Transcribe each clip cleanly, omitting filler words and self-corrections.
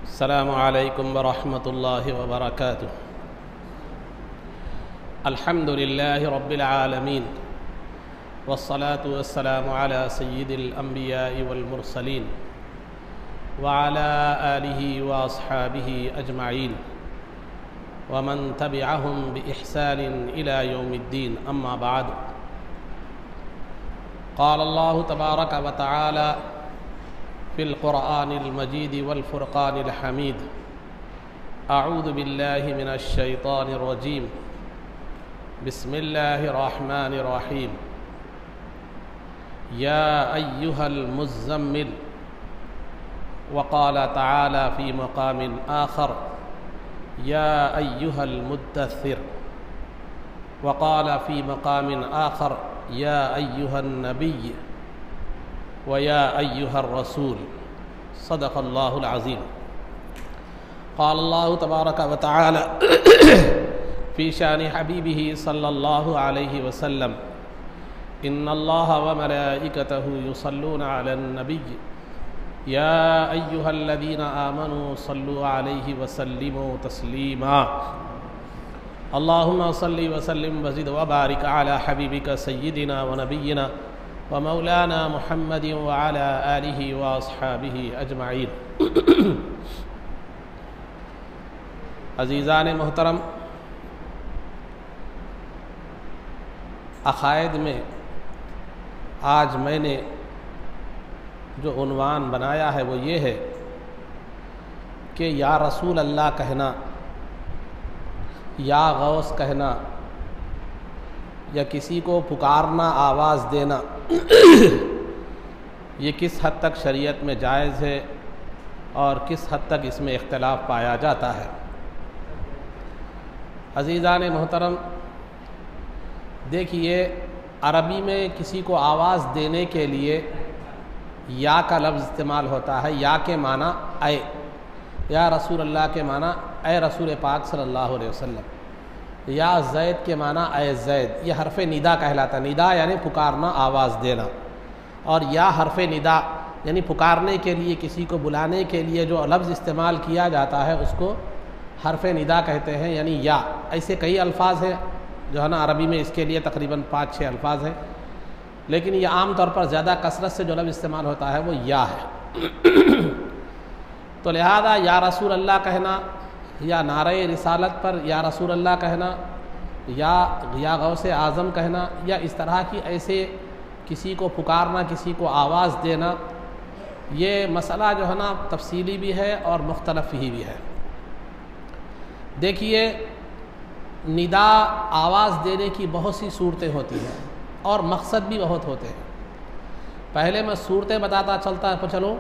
السلام علیکم ورحمۃ اللہ وبرکاتہ۔ الحمد للہ رب العالمین والصلاة والسلام علی سید الانبیاء والمرسلین وعلی آلہ واصحابہ اجمعین ومن تبعہم بإحسان الى یوم الدین، اما بعد۔ قال اللہ تبارک وتعالی فی القرآن المجید والفرقان الحمید، اعوذ باللہ من الشیطان الرجیم، بسم اللہ الرحمن الرحیم۔ یا ایہا المزمل، وقال تعالی فی مقام آخر یا ایہا المدثر، وقال فی مقام آخر یا ایہا النبی وَيَا أَيُّهَا الرَّسُولُ، صدق اللہ العظیم۔ قال اللہ تبارک وتعالی فی شان حبیبہ صلی اللہ علیہ وسلم، ان اللہ وملائکتہ یصلون علی النبی یا ایہا الذین آمنوا صلوا علیہ وسلموا تسلیما۔ اللہم صلی وسلم وزد وبارک علی حبیبک سیدنا ونبینا ومولانا محمد وعلى آلہ واصحابہ اجمعین۔ عزیزان محترم، عقائد میں آج میں نے جو عنوان بنایا ہے وہ یہ ہے کہ یا رسول اللہ کہنا، یا غوث کہنا، یا کسی کو پکارنا، آواز دینا، یہ کس حد تک شریعت میں جائز ہے اور کس حد تک اس میں اختلاف پایا جاتا ہے۔ عزیزان محترم، دیکھیے، عربی میں کسی کو آواز دینے کے لیے یا کا لفظ استعمال ہوتا ہے۔ یا کے معنی اے، یا رسول اللہ کے معنی اے رسول پاک صلی اللہ علیہ وسلم، یا زید کے معنی اے زید، یہ حرف ندا کہلاتا ہے۔ ندا یعنی پکارنا، آواز دینا، اور یا حرف ندا یعنی پکارنے کے لیے، کسی کو بلانے کے لیے جو لفظ استعمال کیا جاتا ہے اس کو حرف ندا کہتے ہیں، یعنی یا۔ ایسے کئی الفاظ ہیں جو ہے نا عربی میں، اس کے لیے تقریباً 5-6 الفاظ ہیں، لیکن یہ عام طور پر زیادہ کثرت سے جو لفظ استعمال ہوتا ہے وہ یا ہے۔ تو لہذا یا رسول اللہ کہنا، یا نعرہ رسالت پر یا رسول اللہ کہنا، یا غوث اعظم کہنا، یا اس طرح کی ایسے کسی کو پکارنا، کسی کو آواز دینا، یہ مسئلہ جو ہے نا تفصیلی بھی ہے اور مختلف ہی بھی ہے۔ دیکھیے، ندا آواز دینے کی بہت سی صورتیں ہوتی ہیں اور مقصد بھی بہت ہوتے ہیں۔ پہلے میں صورتیں بتاتا چلوں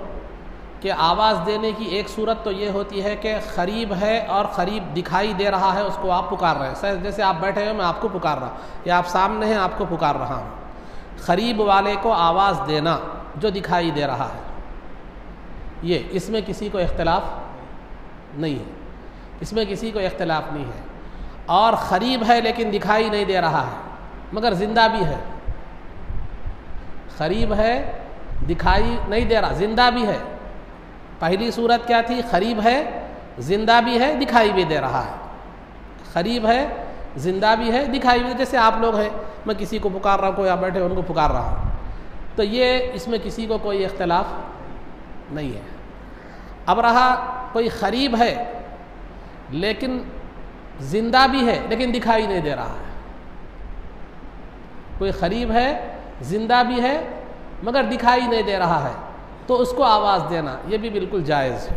کہ آواز دینے کی ایک صورت تو یہ ہوتی ہے کہ قریب ہے اور قریب دکھائی دے رہا ہے، اس کو آپ پکار رہے ہیں۔ جیسے آپ بیٹھے ہیں، میں آپ کو پکار رہا ہوں، یا آپ سامنے ہیں، آپ کو پکار رہا ہوں۔ قریب والے کو آواز دینا جو دکھائی دے رہا ہے، یہ اس میں کسی کو اختلاف نہیں ہے، اس میں کسی کو اختلاف نہیں ہے۔ اور قریب ہے لیکن دکھائی نہیں دے رہا ہے مگر زندہ بھی ہے۔ قریب ہے، دکھائی نہیں دے رہا، زندہ بھی ہے۔ پہلی صورت کیا تھی؟ قریب ہے، زندہ بھی ہے، دکھائی بھی دے رہا ہے۔ قریب ہے، زندہ بھی ہے، دکھائی بھی، جیسے آپ لوگ ہیں، میں کسی کو پکار رہا ہوں، کوئی آپ بیٹھے ان کو پکار رہا ہوں، تو یہ اس میں کسی کو کوئی اختلاف نہیں ہے۔ اب رہا کوئی قریب ہے لیکن زندہ بھی ہے لیکن دکھائی نہیں دے رہا ہے۔ کوئی قریب ہے، زندہ بھی ہے مگر دکھائی نہیں دے رہا ہے، تو اس کو آواز دینا یہ بھی بالکل جائز ہے،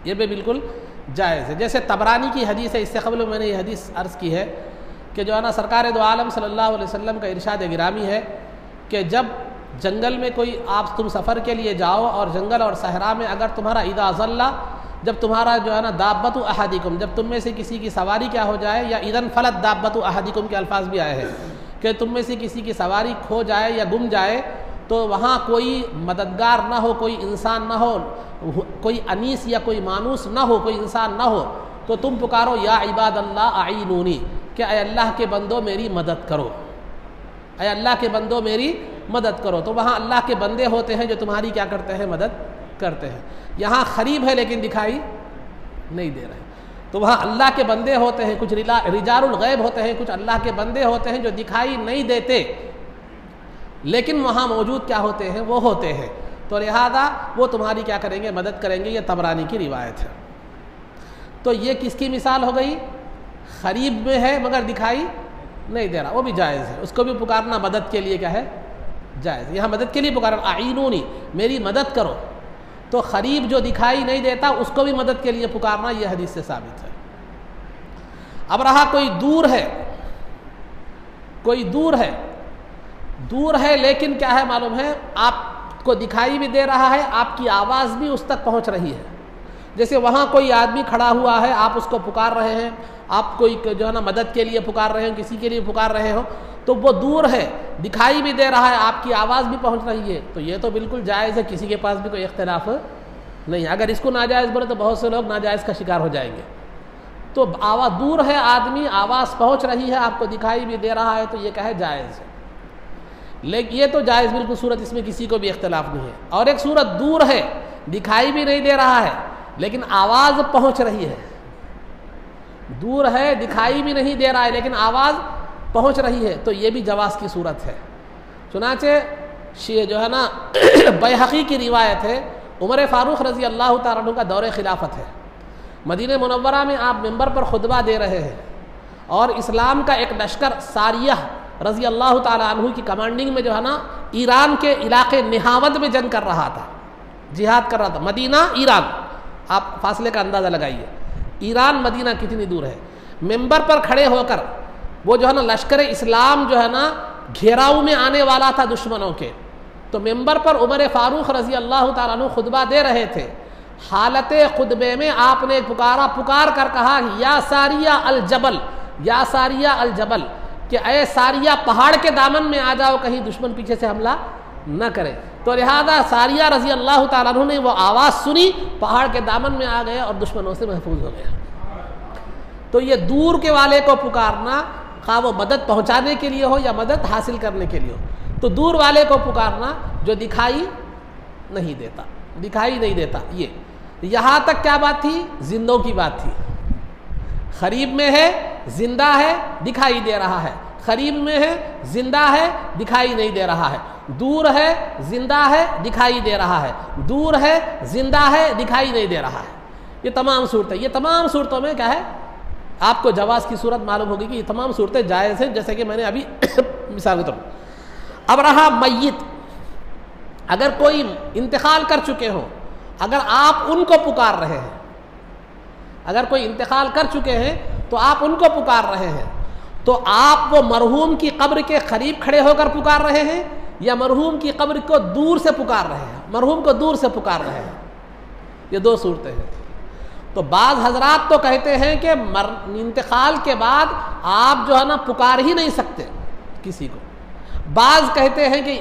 یہ بھی بالکل جائز ہے۔ جیسے طبرانی کی حدیث ہے، اس سے قبل میں نے یہ حدیث عرض کی ہے کہ جو ہے نا سرکار دو عالم صلی اللہ علیہ وسلم کا ارشاد گرامی ہے کہ جب جنگل میں تم سفر کے لیے جاؤ اور جنگل اور صحرا میں اگر تمہارا اذا ظلا، جب تمہارا جو ہے نا دابت احدکم، جب تم میں سے کسی کی سواری کیا ہو جائے، یا اذن فلت دابت احدکم کے الفاظ بھی آئے ہیں کہ تم میں سے کسی کی سواری کھو جائے یا گم جائے، تو وہاں کوئی مددگار نہ ہو، کوئی انسان نہ ہو، کوئی انیس یا کوئی مانوس نہ ہو، کوئی انسان نہ ہو، تو تم پکارو یا عباد اللہ اعینونی، کہ اے اللہ کے بندو میری مدد کرو، اے اللہ کے بندو میری مدد کرو۔ تو وہاں اللہ کے بندے ہوتے ہیں جو تمہاری کیا کرتے ہیں؟ مدد کرتے ہیں. یہاں قریب ہے لیکن دکھائی نہیں دے رہے. تو وہاں اللہ کے بندے ہوتے ہیں, کچھ رجال الغیب ہوتے ہیں, کچھ اللہ کے بندے ہوتے ہیں جو دکھائی نہیں دیتے لیکن وہاں موجود کیا ہوتے ہیں, وہ ہوتے ہیں. تو لہذا وہ تمہاری کیا کریں گے, مدد کریں گے. یہ طبرانی کی روایت ہے. تو یہ کس کی مثال ہو گئی؟ قریب میں ہے مگر دکھائی نہیں دے رہا, وہ بھی جائز ہے. اس کو بھی پکارنا مدد کے لیے کیا ہے, جائز. یہاں مدد کے لیے پکارنا, اعینونی, میری مدد کرو. تو قریب جو دکھائی نہیں دیتا اس کو بھی مدد کے لیے پکارنا, یہ حدیث سے ثابت ہے. اب رہا کوئی دور ہے, کوئی دور ہے لیکن کیا ہے معلوم ہے, آپ کو دکھائی بھی دے رہا ہے, آپ کی آواز بھی اس تک پہنچ رہی ہے. جیسے وہاں کوئی آدمی کھڑا ہوا ہے, آپ اس کو پکار رہے ہیں, آپ کوئی جو ہے نا مدد کے لیے پکار رہے ہیں, کسی کے لیے پکار رہے ہو, تو وہ دور ہے, دکھائی بھی دے رہا ہے, آپ کی آواز بھی پہنچ رہی ہے. تو یہ تو بالکل جائز ہے, کسی کے پاس بھی کوئی اختلاف نہیں. اگر اس کو ناجائز بولے تو بہت سے لوگ ناجائز کا شکار ہو جائیں گے. تو آواز دور ہے آدمی, آواز پہنچ رہی ہے, آپ کو دکھائی بھی دے رہا ہے, تو یہ کہے جائز ہے. لیکن یہ تو جائز بالکل صورت, اس میں کسی کو بھی اختلاف نہیں ہے. اور ایک صورت دور ہے, دکھائی بھی نہیں دے رہا ہے لیکن آواز پہنچ رہی ہے. دور ہے, دکھائی بھی نہیں دے رہا ہے لیکن آواز پہنچ رہی ہے, تو یہ بھی جواز کی صورت ہے. چنانچہ جو ہے نا بیہقی کی روایت ہے, عمر فاروق رضی اللہ تعالیٰ عنہ کا دور خلافت ہے. مدینہ منورہ میں آپ منبر پر خطبہ دے رہے ہیں اور اسلام کا ایک لشکر ساریہ رضی اللہ تعالیٰ عنہ کی کمانڈنگ میں جو ہے نا ایران کے علاقے نہاود میں جنگ کر رہا تھا, جہاد کر رہا تھا. مدینہ ایران, آپ فاصلے کا اندازہ لگائیے, ایران مدینہ کتنی دور ہے. منبر پر کھڑے ہو کر وہ جو ہے نا لشکر اسلام جو ہے نا گھیراؤ میں آنے والا تھا دشمنوں کے, تو منبر پر عمر فاروق رضی اللہ تعالیٰ عنہ خطبہ دے رہے تھے. حالت خطبے میں آپ نے پکار کر کہا, یا ساریہ الجبل, یا ساریہ الجبل, کہ اے ساریہ پہاڑ کے دامن میں آ جاؤ, کہیں دشمن پیچھے سے حملہ نہ کرے. تو لہذا ساریہ رضی اللہ تعالیٰ عنہ نے وہ آواز سنی, پہاڑ کے دامن میں آ گئے اور دشمنوں سے محفوظ ہو گئے. تو یہ دور کے والے کو پکارنا, خواہ وہ مدد پہنچانے کے لیے ہو یا مدد حاصل کرنے کے لیے ہو, تو دور والے کو پکارنا جو دکھائی نہیں دیتا, دکھائی نہیں دیتا. یہ یہاں تک کیا بات تھی, زندوں کی بات تھی. قریب میں ہے, زندہ ہے, دکھائی دے رہا ہے. قریب میں ہے, زندہ ہے, دکھائی نہیں دے رہا ہے. دور ہے, زندہ ہے, دکھائی دے رہا ہے. دور ہے, زندہ ہے, دکھائی نہیں دے رہا ہے. یہ تمام صورتیں, یہ تمام صورتوں میں کیا ہے, آپ کو جواز کی صورت معلوم ہوگی کہ یہ تمام صورتیں جائز ہیں, جیسے کہ میں نے ابھی مثال کے طور پر. اب رہا میت, اگر کوئی انتقال کر چکے ہوں, اگر آپ ان کو پکار رہے ہیں, اگر کوئی انتقال کر چکے ہیں تو آپ ان کو پکار رہے ہیں, تو آپ وہ مرحوم کی قبر کے قریب کھڑے ہو کر پکار رہے ہیں یا مرحوم کی قبر کو دور سے پکار رہے ہیں, مرحوم کو دور سے پکار رہے ہیں. یہ دو صورتیں ہیں. تو بعض حضرات تو کہتے ہیں کہ انتقال کے بعد آپ جو ہے نا پکار ہی نہیں سکتے کسی کو. بعض کہتے ہیں کہ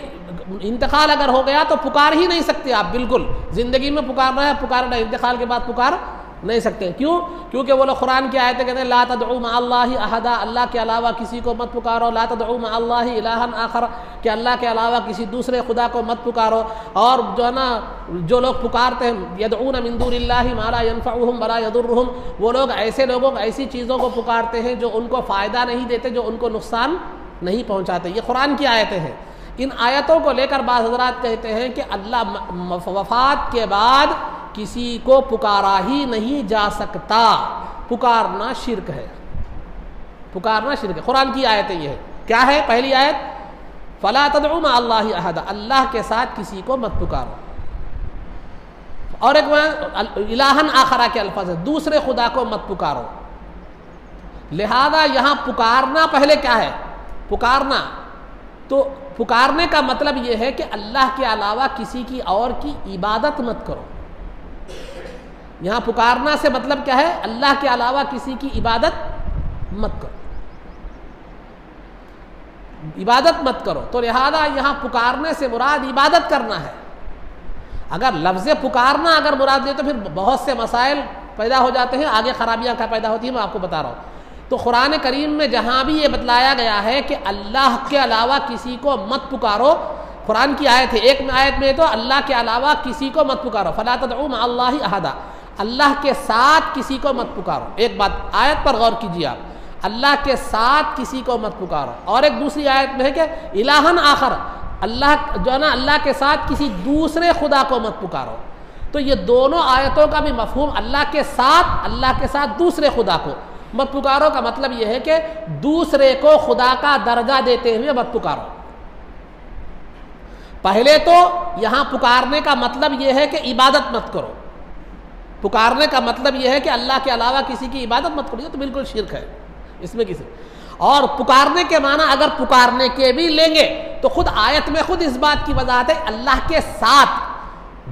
انتقال اگر ہو گیا تو پکار ہی نہیں سکتے آپ, بالکل زندگی میں پکارنا ہے پکارنا, انتقال کے بعد پکار نہیں سکتے. کیوں؟ کیونکہ وہ لوگ قرآن کی آیتیں کہتے ہیں لا تدعوا مع اللہ احدا, اللہ کے علاوہ کسی کو مت پکارو. لا تدعوا مع اللہ الہا آخر, کہ اللہ کے علاوہ کسی دوسرے خدا کو مت پکارو. اور جو ہے نا جو لوگ پکارتے ہیں یدعون من دون اللہ ما لا ينفعهم ولا يضرهم, وہ لوگ ایسے لوگوں ایسی چیزوں کو پکارتے ہیں جو ان کو فائدہ نہیں دیتے, جو ان کو نقصان نہیں پہنچاتے. یہ قرآن کی آیتیں ہیں. ان آیتوں کو لے کر بعض حضرات کہتے ہیں کہ اللہ وفات کے بعد کسی کو پکارا ہی نہیں جا سکتا, پکارنا شرک ہے, پکارنا شرک ہے. قرآن کی آیتیں یہ ہے. کیا ہے پہلی آیت, فلا تدعوا مع اللہ احدا, اللہ کے ساتھ کسی کو مت پکارو. اور ایک الہن آخرہ کے الفاظ ہے, دوسرے خدا کو مت پکارو. لہذا یہاں پکارنا پہلے کیا ہے, پکارنا, تو پکارنے کا مطلب یہ ہے کہ اللہ کے علاوہ کسی کی اور کی عبادت مت کرو. یہاں پکارنا سے مطلب کیا ہے, اللہ کے علاوہ کسی کی عبادت مت کرو, عبادت مت کرو. تو لہذا یہاں پکارنے سے مراد عبادت کرنا ہے. اگر لفظ پکارنا اگر مراد لے تو پھر بہت سے مسائل پیدا ہو جاتے ہیں, آگے خرابیاں کیا پیدا ہوتی ہیں میں آپ کو بتا رہا ہوں. تو قرآن کریم میں جہاں بھی یہ بتلایا گیا ہے کہ اللہ کے علاوہ کسی کو مت پکارو, قرآن کی آیت ہے، ایک آیت میں تو اللہ کے علاوہ کسی کو مت پکارو، فلا تدعوا مع اللہ احدا، اللہ کے ساتھ کسی کو مت پکارو. ایک بات آیت پر غور کیجیے آپ، اللہ کے ساتھ کسی کو مت پکارو. اور ایک دوسری آیت میں ہے کہ الہن آخر، اللہ جو ہے نا اللہ کے ساتھ کسی دوسرے خدا کو مت پکارو. تو یہ دونوں آیتوں کا بھی مفہوم اللہ کے ساتھ دوسرے خدا کو مت پکارو کا مطلب یہ ہے کہ دوسرے کو خدا کا درجہ دیتے ہوئے مت پکارو. پہلے تو یہاں پکارنے کا مطلب یہ ہے کہ عبادت مت کرو. پکارنے کا مطلب یہ ہے کہ اللہ کے علاوہ کسی کی عبادت مت کرو، یہ تو بالکل شرک ہے اس میں کسی. اور پکارنے کے معنی اگر پکارنے کے بھی لیں گے تو خود آیت میں خود اس بات کی وضاحت ہے، اللہ کے ساتھ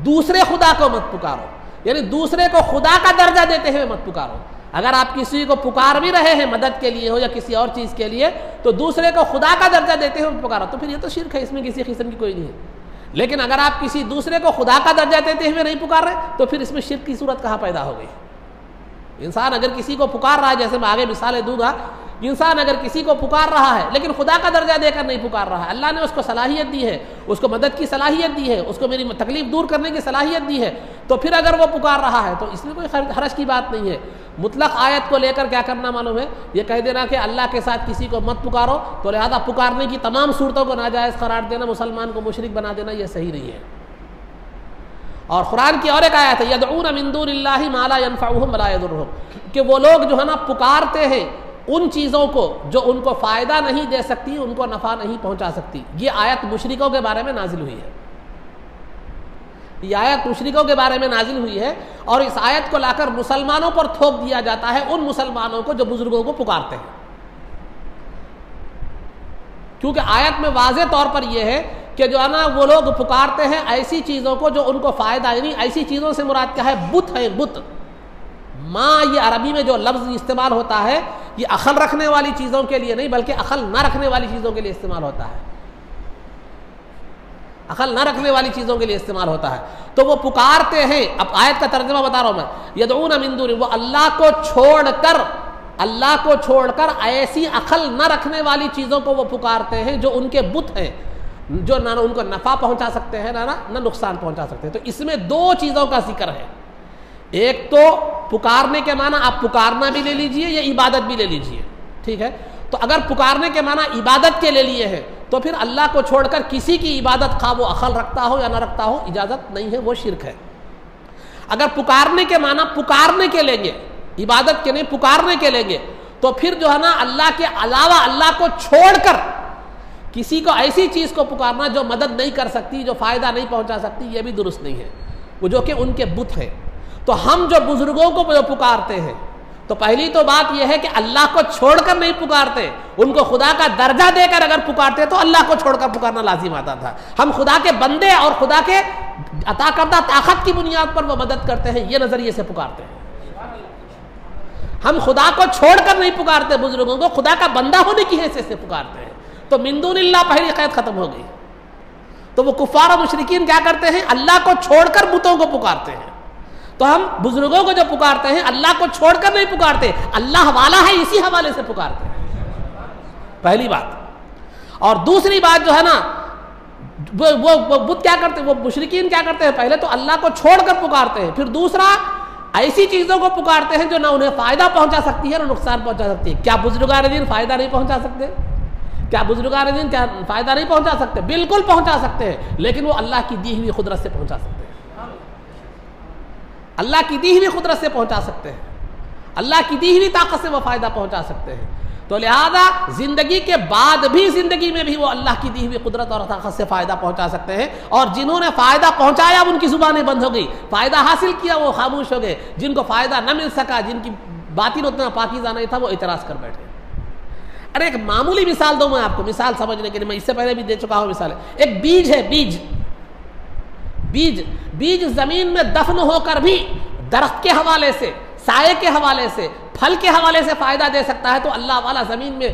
دوسرے خدا کو مت پکارو، یعنی دوسرے کو خدا کا درجہ دیتے ہوئے مت پکارو. اگر آپ کسی کو پکار بھی رہے ہیں مدد کے لیے ہو یا کسی اور چیز کے لیے تو دوسرے کو خدا کا درجہ دیتے ہوئے پکارو، تو پھر یہ تو شرک ہے، اس میں کسی قسم کی کوئی نہیں ہے. لیکن اگر آپ کسی دوسرے کو خدا کا درجہ دیتے ہوئے نہیں پکار رہے تو پھر اس میں شرک کی صورت کہاں پیدا ہو گئی. انسان اگر کسی کو پکار رہا ہے، جیسے میں آگے مثالیں دوں گا، انسان اگر کسی کو پکار رہا ہے لیکن خدا کا درجہ دے کر نہیں پکار رہا ہے، اللہ نے اس کو صلاحیت دی ہے، اس کو مدد کی صلاحیت دی ہے، اس کو میری تکلیف دور کرنے کی صلاحیت دی ہے، تو پھر اگر وہ پکار رہا ہے تو اس میں کوئی حرج کی بات نہیں ہے. مطلق آیت کو لے کر کیا کرنا معلوم ہے، یہ کہہ دینا کہ اللہ کے ساتھ کسی کو مت پکارو، تو لہذا پکارنے کی تمام صورتوں کو ناجائز قرار دینا، مسلمان کو مشرک بنا دینا، یہ صحیح نہیں ہے. اور قرآن کی اور ایک آیت ہے، یدعون من دون اللہ ما لا ينفعهم ولا يضرهم، کہ وہ لوگ جو ہے نا پکارتے ہیں ان چیزوں کو جو ان کو فائدہ نہیں دے سکتی، ان کو نفع نہیں پہنچا سکتی. یہ آیت مشرکوں کے بارے میں نازل ہوئی ہے، یہ آیت مشرکوں کے بارے میں نازل ہوئی ہے، اور اس آیت کو لا کر مسلمانوں پر تھوپ دیا جاتا ہے، ان مسلمانوں کو جو بزرگوں کو پکارتے ہیں. کیونکہ آیت میں واضح طور پر یہ ہے کہ جو ہے نا وہ لوگ پکارتے ہیں ایسی چیزوں کو جو ان کو فائدہ، یعنی ایسی چیزوں سے مراد کیا ہے، بت ہے. بت ماں، یہ عربی میں جو لفظ استعمال ہوتا ہے یہ عقل رکھنے والی چیزوں کے لیے نہیں بلکہ عقل نہ رکھنے والی چیزوں کے لیے استعمال ہوتا ہے. عقل نہ رکھنے والی چیزوں کے لیے استعمال ہوتا ہے. تو وہ پکارتے ہیں، اب آیت کا ترجمہ بتا رہا ہوں میں، یدعون من دون، وہ اللہ کو چھوڑ کر ایسی عقل نہ رکھنے والی چیزوں کو وہ پکارتے ہیں جو ان کے بت ہیں، جو نہ ان کو نفع پہنچا سکتے ہیں نہ نقصان پہنچا سکتے ہیں. تو اس میں دو چیزوں کا ذکر ہے. ایک تو پکارنے کے معنی آپ پکارنا بھی لے لیجئے یا عبادت بھی لے لیجئے، ٹھیک ہے. تو اگر پکارنے کے معنی عبادت کے لے لیے ہیں تو پھر اللہ کو چھوڑ کر کسی کی عبادت خواہ وہ عقل رکھتا ہو یا نہ رکھتا ہو اجازت نہیں ہے، وہ شرک ہے. اگر پکارنے کے معنی پکارنے کے لیں گے، عبادت کے نہیں پکارنے کے لیں گے، تو پھر جو ہے نا اللہ کے علاوہ اللہ کو چھوڑ کر کسی کو ایسی چیز کو پکارنا جو مدد نہیں کر سکتی، جو فائدہ نہیں پہنچا سکتی، یہ بھی درست نہیں ہے، وہ جو کہ ان کے بت ہے. تو ہم جو بزرگوں کو جو پکارتے ہیں تو پہلی تو بات یہ ہے کہ اللہ کو چھوڑ کر نہیں پکارتے، ان کو خدا کا درجہ دے کر اگر پکارتے تو اللہ کو چھوڑ کر پکارنا لازم آتا تھا. ہم خدا کے بندے اور خدا کے عطا کردہ طاقت کی بنیاد پر وہ مدد کرتے ہیں، یہ نظریے سے پکارتے ہیں. ہم خدا کو چھوڑ کر نہیں پکارتے، بزرگوں کو خدا کا بندہ ہونے کی حیثیت سے پکارتے ہیں. تو من دون اللہ پہلی قید ختم ہو گئی. تو وہ کفار و مشرکین کیا کرتے ہیں، اللہ کو چھوڑ کر بتوں کو پکارتے ہیں. تو ہم بزرگوں کو جو پکارتے ہیں اللہ کو چھوڑ کر نہیں پکارتے، اللہ والا ہے اسی حوالے سے پکارتے ہیں، پہلی بات. اور دوسری بات جو ہے نا وہ بت کیا کرتے ہیں، وہ مشرکین کیا کرتے ہیں، پہلے تو اللہ کو چھوڑ کر پکارتے ہیں، پھر دوسرا ایسی چیزوں کو پکارتے ہیں جو نہ انہیں فائدہ پہنچا سکتی ہے نہ نقصان پہنچا سکتی ہے. کیا بزرگان دین فائدہ نہیں پہنچا سکتے؟ کیا بزرگان دین کیا فائدہ نہیں پہنچا سکتے؟ بالکل پہنچا سکتے ہیں، لیکن وہ اللہ کی دی ہوئی قدرت سے پہنچا سکتے ہیں. اللہ کی دی ہوئی قدرت سے پہنچا سکتے ہیں، اللہ کی دی ہوئی طاقت سے وہ فائدہ پہنچا سکتے ہیں. تو لہذا زندگی کے بعد بھی زندگی میں بھی وہ اللہ کی دی ہوئی قدرت اور طاقت سے فائدہ پہنچا سکتے ہیں. اور جنہوں نے فائدہ پہنچایا ان کی زبانیں بند ہو گئی، فائدہ حاصل کیا وہ خاموش ہو گئے، جن کو فائدہ نہ مل سکا، جن کی باطن اتنا پاکیزہ نہیں تھا، وہ اعتراض کر بیٹھے. ارے ایک معمولی مثال دوں میں آپ کو، مثال سمجھنے کے لیے، میں اس سے پہلے بھی دے چکا ہوں مثال. ایک بیج ہے، بیج زمین میں دفن ہو کر بھی درخت کے حوالے سے، سائے کے حوالے سے، پھل کے حوالے سے فائدہ دے سکتا ہے، تو اللہ والا زمین میں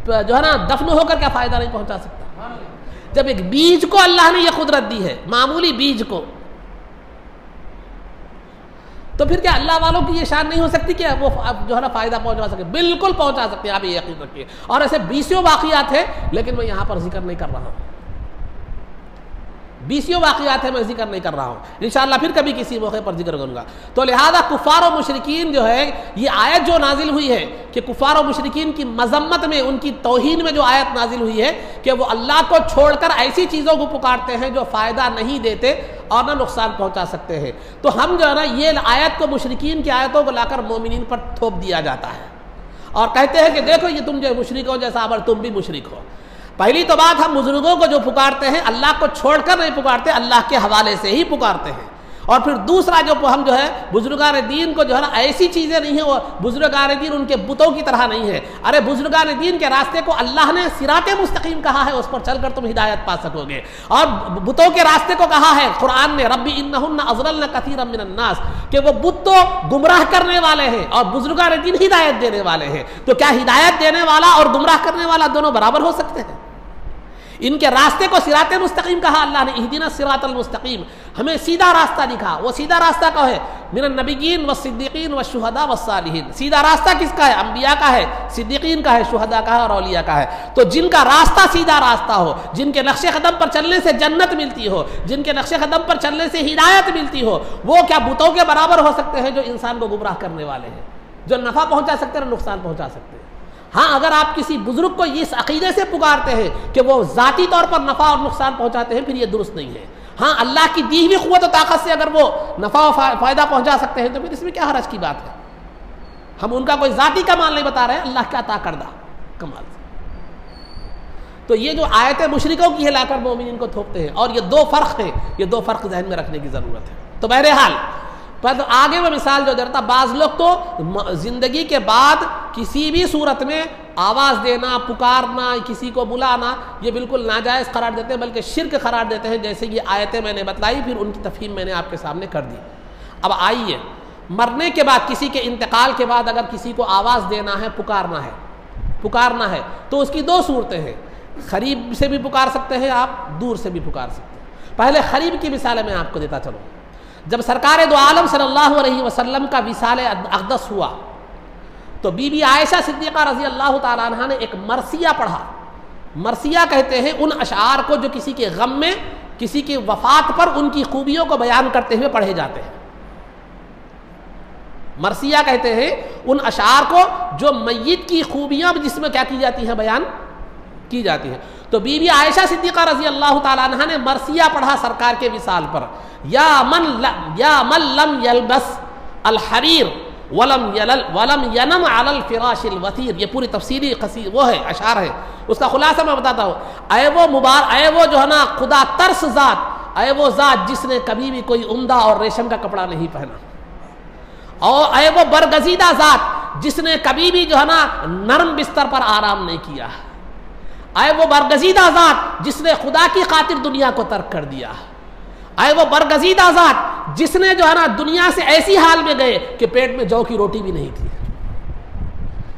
جو ہے نا دفن ہو کر کیا فائدہ نہیں پہنچا سکتا؟ جب ایک بیج کو اللہ نے یہ قدرت دی ہے، معمولی بیج کو، تو پھر کیا اللہ والوں کی یہ شان نہیں ہو سکتی کہ وہ جو ہے نا فائدہ پہنچا سکے؟ بالکل پہنچا سکتے ہیں، آپ یہ یقین رکھیے. اور ایسے 20 واقعات ہیں لیکن میں یہاں پر ذکر نہیں کر رہا ہوں. 20 واقعات ہیں، میں ذکر نہیں کر رہا ہوں، انشاءاللہ پھر کبھی کسی موقع پر ذکر کروں گا۔ تو لہذا کفار و مشرکین جو ہے، یہ آیت جو نازل ہوئی ہے کہ کفار و مشرکین کی مذمت میں، ان کی توہین میں جو آیت نازل ہوئی ہے کہ وہ اللہ کو چھوڑ کر ایسی چیزوں کو پکارتے ہیں جو فائدہ نہیں دیتے اور نہ نقصان پہنچا سکتے ہیں، تو ہم جو ہے نا یہ آیت کو، مشرکین کی آیتوں کو لا کر مومنین پر تھوپ دیا جاتا ہے اور کہتے ہیں کہ دیکھو یہ تم جو مشرک ہو جیسا اب تم بھی مشرک ہو۔ پہلی تو بات، ہم بزرگوں کو جو پکارتے ہیں اللہ کو چھوڑ کر نہیں پکارتے، اللہ کے حوالے سے ہی پکارتے ہیں۔ اور پھر دوسرا جو ہم جو ہے بزرگان دین کو جو ہے نا ایسی چیزیں نہیں ہیں، وہ بزرگان دین ان کے بتوں کی طرح نہیں ہے۔ ارے بزرگان دین کے راستے کو اللہ نے صراط مستقیم کہا ہے، اس پر چل کر تم ہدایت پا سکو گے، اور بتوں کے راستے کو کہا ہے قرآن نے ربی انہن اضللن کثیرا من الناس، کہ وہ بت تو گمراہ کرنے والے ہیں اور بزرگان دین ہدایت دینے والے ہیں۔ تو کیا ہدایت دینے والا اور گمراہ کرنے والا دونوں برابر ہو سکتے ہیں؟ ان کے راستے کو صراط مستقیم کہا اللہ نے، اہدنا الصراط المستقیم، ہمیں سیدھا راستہ دکھا۔ وہ سیدھا راستہ کیا ہے؟ من النبیین والصدیقین والشہداء والصالحین۔ سیدھا راستہ کس کا ہے؟ انبیاء کا ہے، صدیقین کا ہے، شہداء کا ہے اور اولیاء کا ہے۔ تو جن کا راستہ سیدھا راستہ ہو، جن کے نقش قدم پر چلنے سے جنت ملتی ہو، جن کے نقش قدم پر چلنے سے ہدایت ملتی ہو، وہ کیا بتوں کے برابر ہو سکتے ہیں جو انسان کو گمراہ کرنے والے ہیں، جو نفع پہنچا سکتے ہیں اور نقصان پہنچا سکتے ہیں؟ ہاں، اگر آپ کسی بزرگ کو اس عقیدے سے پکارتے ہیں کہ وہ ذاتی طور پر نفع اور نقصان پہنچاتے ہیں، پھر یہ درست نہیں ہے۔ ہاں، اللہ کی دی ہوئی قوت و طاقت سے اگر وہ نفع و فائدہ پہنچا سکتے ہیں تو پھر اس میں کیا حرج کی بات ہے؟ ہم ان کا کوئی ذاتی کمال نہیں بتا رہے ہیں، اللہ کا عطا کردہ کمال سے۔ تو یہ جو آیتیں مشرکوں کی ہے لا کر مومنین کو تھوپتے ہیں، اور یہ دو فرق ہیں، یہ دو فرق ذہن میں رکھنے کی ضرورت ہے۔ تو بہرحال پر آگے میں مثال جو دیتا، بعض لوگ تو زندگی کے بعد کسی بھی صورت میں آواز دینا، پکارنا، کسی کو بلانا، یہ بالکل ناجائز قرار دیتے ہیں، بلکہ شرک قرار دیتے ہیں، جیسے یہ آیتیں میں نے بتلائی، پھر ان کی تفہیم میں نے آپ کے سامنے کر دی۔ اب آئیے، مرنے کے بعد، کسی کے انتقال کے بعد اگر کسی کو آواز دینا ہے، پکارنا ہے تو اس کی دو صورتیں ہیں، قریب سے بھی پکار سکتے ہیں آپ، دور سے بھی پکار سکتے ہیں۔ پہلے قریب کی مثالیں میں آپ کو دیتا چلوں۔ جب سرکار دو عالم صلی اللہ علیہ وسلم کا وصال اقدس ہوا تو بی بی عائشہ صدیقہ رضی اللہ تعالیٰ عنہ نے ایک مرثیہ پڑھا۔ مرثیہ کہتے ہیں ان اشعار کو جو کسی کے غم میں، کسی کی وفات پر ان کی خوبیوں کو بیان کرتے ہوئے پڑھے جاتے ہیں۔ مرثیہ کہتے ہیں ان اشعار کو جو میت کی خوبیاں جس میں کیا کی جاتی ہیں، بیان کی جاتی ہیں۔ تو بی بی عائشہ صدیقہ رضی اللہ تعالیٰ عنہ نے مرثیہ پڑھا سرکار کے وصال پر، یا من لم یلبس الحریر ولم ینم علی الفراش الوثیر۔ یہ پوری تفصیلی وہ ہے، اشعار ہے، اس کا خلاصہ میں بتاتا ہوں۔ اے وہ جو ہے نا خدا ترس ذات، اے وہ ذات جس نے کبھی بھی کوئی عمدہ اور ریشم کا کپڑا نہیں پہنا، اور اے وہ برگزیدہ ذات جس نے کبھی بھی جو ہے نا نرم بستر پر آرام نہیں کیا، اے وہ برگزیدہ ذات جس نے خدا کی خاطر دنیا کو ترک کر دیا، اے وہ برگزیدہ ذات جس نے جو ہے نا دنیا سے ایسی حال میں گئے کہ پیٹ میں جو کی روٹی بھی نہیں تھی۔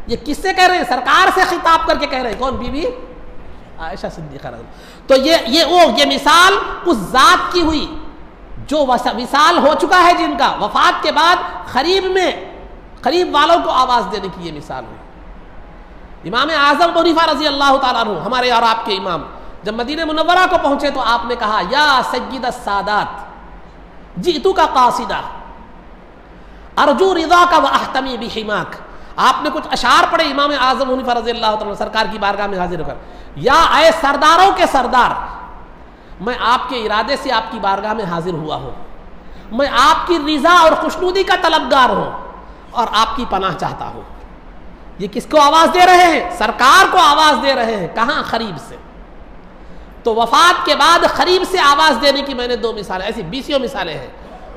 یہ کس سے کہہ رہے ہیں؟ سرکار سے خطاب کر کے کہہ رہے ہیں۔ کون؟ بی بی عائشہ صدیقہ رضی اللہ۔ تو یہ مثال اس ذات کی ہوئی جو وصال ہو چکا ہے، جن کا وفات کے بعد قریب والوں کو آواز دینے کی یہ مثال ہوئی۔ امام اعظم ابو حنیفہ رضی اللہ تعالیٰ عنہ، ہمارے اور آپ کے امام، جب مدینہ منورہ کو پہنچے تو آپ نے کہا، یا سید السادات جئتک قاصدا ارجو رضاک واحتمی بحماک۔ آپ نے کچھ اشعار پڑھے امام اعظم ابو حنیفہ رضی اللہ تعالیٰ عنہ سرکار کی بارگاہ میں حاضر ہو کر، یا اے سرداروں کے سردار، میں آپ کے ارادے سے آپ کی بارگاہ میں حاضر ہوا ہوں، میں آپ کی رضا اور خوشنودی کا طلبگار ہوں اور آپ کی پناہ چاہتا ہوں۔ یہ کس کو آواز دے رہے ہیں؟ سرکار کو آواز دے رہے ہیں۔ کہاں؟ قریب سے۔ تو وفات کے بعد قریب سے آواز دینے کی میں نے دو مثالیں، ایسی 20 مثالیں ہیں،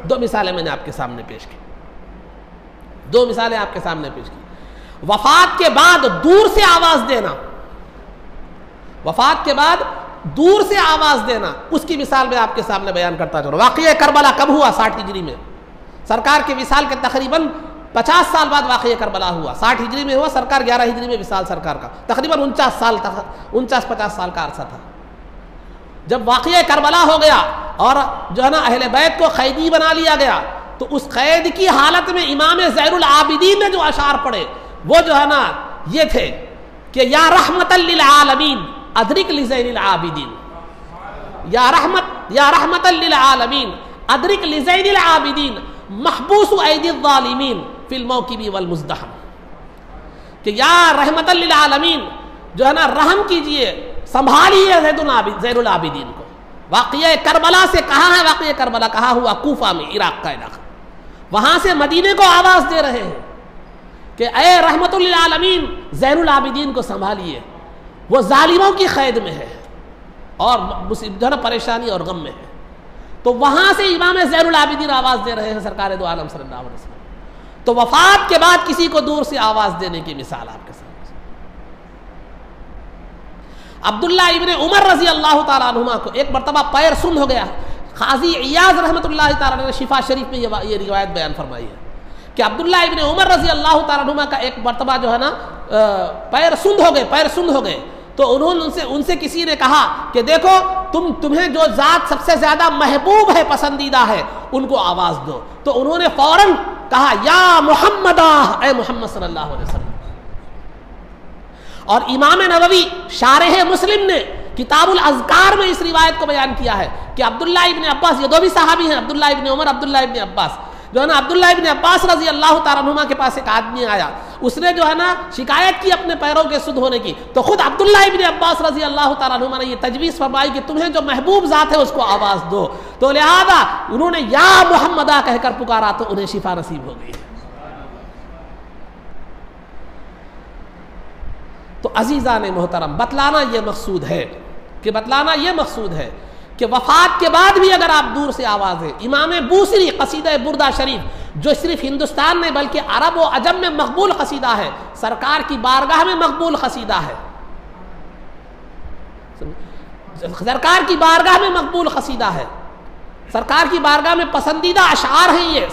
دو مثالیں میں نے آپ کے سامنے پیش کی، دو مثالیں آپ کے سامنے پیش کی۔ وفات کے بعد دور سے آواز دینا، وفات کے بعد دور سے آواز دینا، اس کی مثال میں آپ کے سامنے بیان کرتا چلوں۔ واقعہ کربلا کب ہوا؟ 60 ہجری میں۔ سرکار کے وصال کے تقریباً 50 سال بعد واقعہ کربلا ہوا۔ 60 ہجری میں ہوا، سرکار 11 ہجری میں وصال سرکار کا، تقریباً 49-50 سال کا عرصہ تھا۔ جب واقعہ کربلا ہو گیا اور جو ہے نا اہل بیت کو قیدی بنا لیا گیا، تو اس قید کی حالت میں امام زین العابدین نے جو اشعار پڑھے وہ جو ہے نا یہ تھے کہ یا رحمت للعالمین ادرک لزین العابدین، یا رحمت للعالمین ادرک لزین العابدین محبوس ایدی الظالمین فی الموکب والمزدحم، کہ یا رحمت للعالمین جو ہے نا رحم کیجئے، سنبھالیے زین العابدین کو۔ واقعہ کربلا سے کہاں ہے؟ واقعہ کربلا کہا ہوا کوفہ میں، عراق کا علاقہ، وہاں سے مدینے کو آواز دے رہے ہیں کہ اے رحمت للعالمین زین العابدین کو سنبھالیے، وہ ظالموں کی قید میں ہے اور جو ہے نا پریشانی اور غم میں ہے۔ تو وہاں سے امام زین العابدین آواز دے رہے ہیں سرکار دو عالم صلی اللہ علیہ وسلم۔ تو وفات کے بعد کسی کو دور سے آواز دینے کی مثال آپ کے سامنے۔ عبداللہ ابن عمر رضی اللہ تعالیٰ عنہما کو ایک مرتبہ پیر سن ہو گیا۔ قاضی عیاض رحمۃ اللہ تعالیٰ نے شفا شریف میں یہ روایت بیان فرمائی ہے کہ عبداللہ ابن عمر رضی اللہ تعالیٰ عنہما کا ایک مرتبہ جو ہے نا پیر سند ہو گئے تو ان سے کسی نے کہا کہ دیکھو تمہیں جو ذات سب سے زیادہ محبوب ہے، پسندیدہ ہے، ان کو آواز دو۔ تو انہوں نے فوراً کہا یا محمد، اے محمد صلی اللہ علیہ وسلم۔ اور امام نووی شارح مسلم نے کتاب الاذکار میں اس روایت کو بیان کیا ہے کہ عبداللہ ابن عباس، یہ دو بھی صحابی ہیں، عبداللہ ابن عمر، عبداللہ ابن عباس، جو ہے نا عبداللہ ابن عباس رضی اللہ تعالیٰ عنہما کے پاس ایک آدمی آیا، اس نے جو ہے نا شکایت کی اپنے پیروں کے سدھ ہونے کی، تو خود عبداللہ ابن عباس رضی اللہ تعالیٰ عنہما نے یہ تجویز فرمائی کہ تمہیں جو محبوب ذات ہے اس کو آواز دو، تو لہذا انہوں نے یا محمدہ کہہ کر پکارا تو انہیں شفا نصیب ہو گئی۔ تو عزیزان محترم، بتلانا یہ مقصود ہے کہ وفات کے بعد بھی اگر آپ دور سے آواز ہے۔ امام بوصیری قصیدہ بردہ شریف جو صرف ہندوستان میں بلکہ عرب و عجم میں مقبول قصیدہ ہے، سرکار کی بارگاہ میں مقبول قصیدہ ہے، سرکار کی بارگاہ میں مقبول قصیدہ ہے، سرکار کی بارگاہ میں پسندیدہ اشعار ہیں یہ۔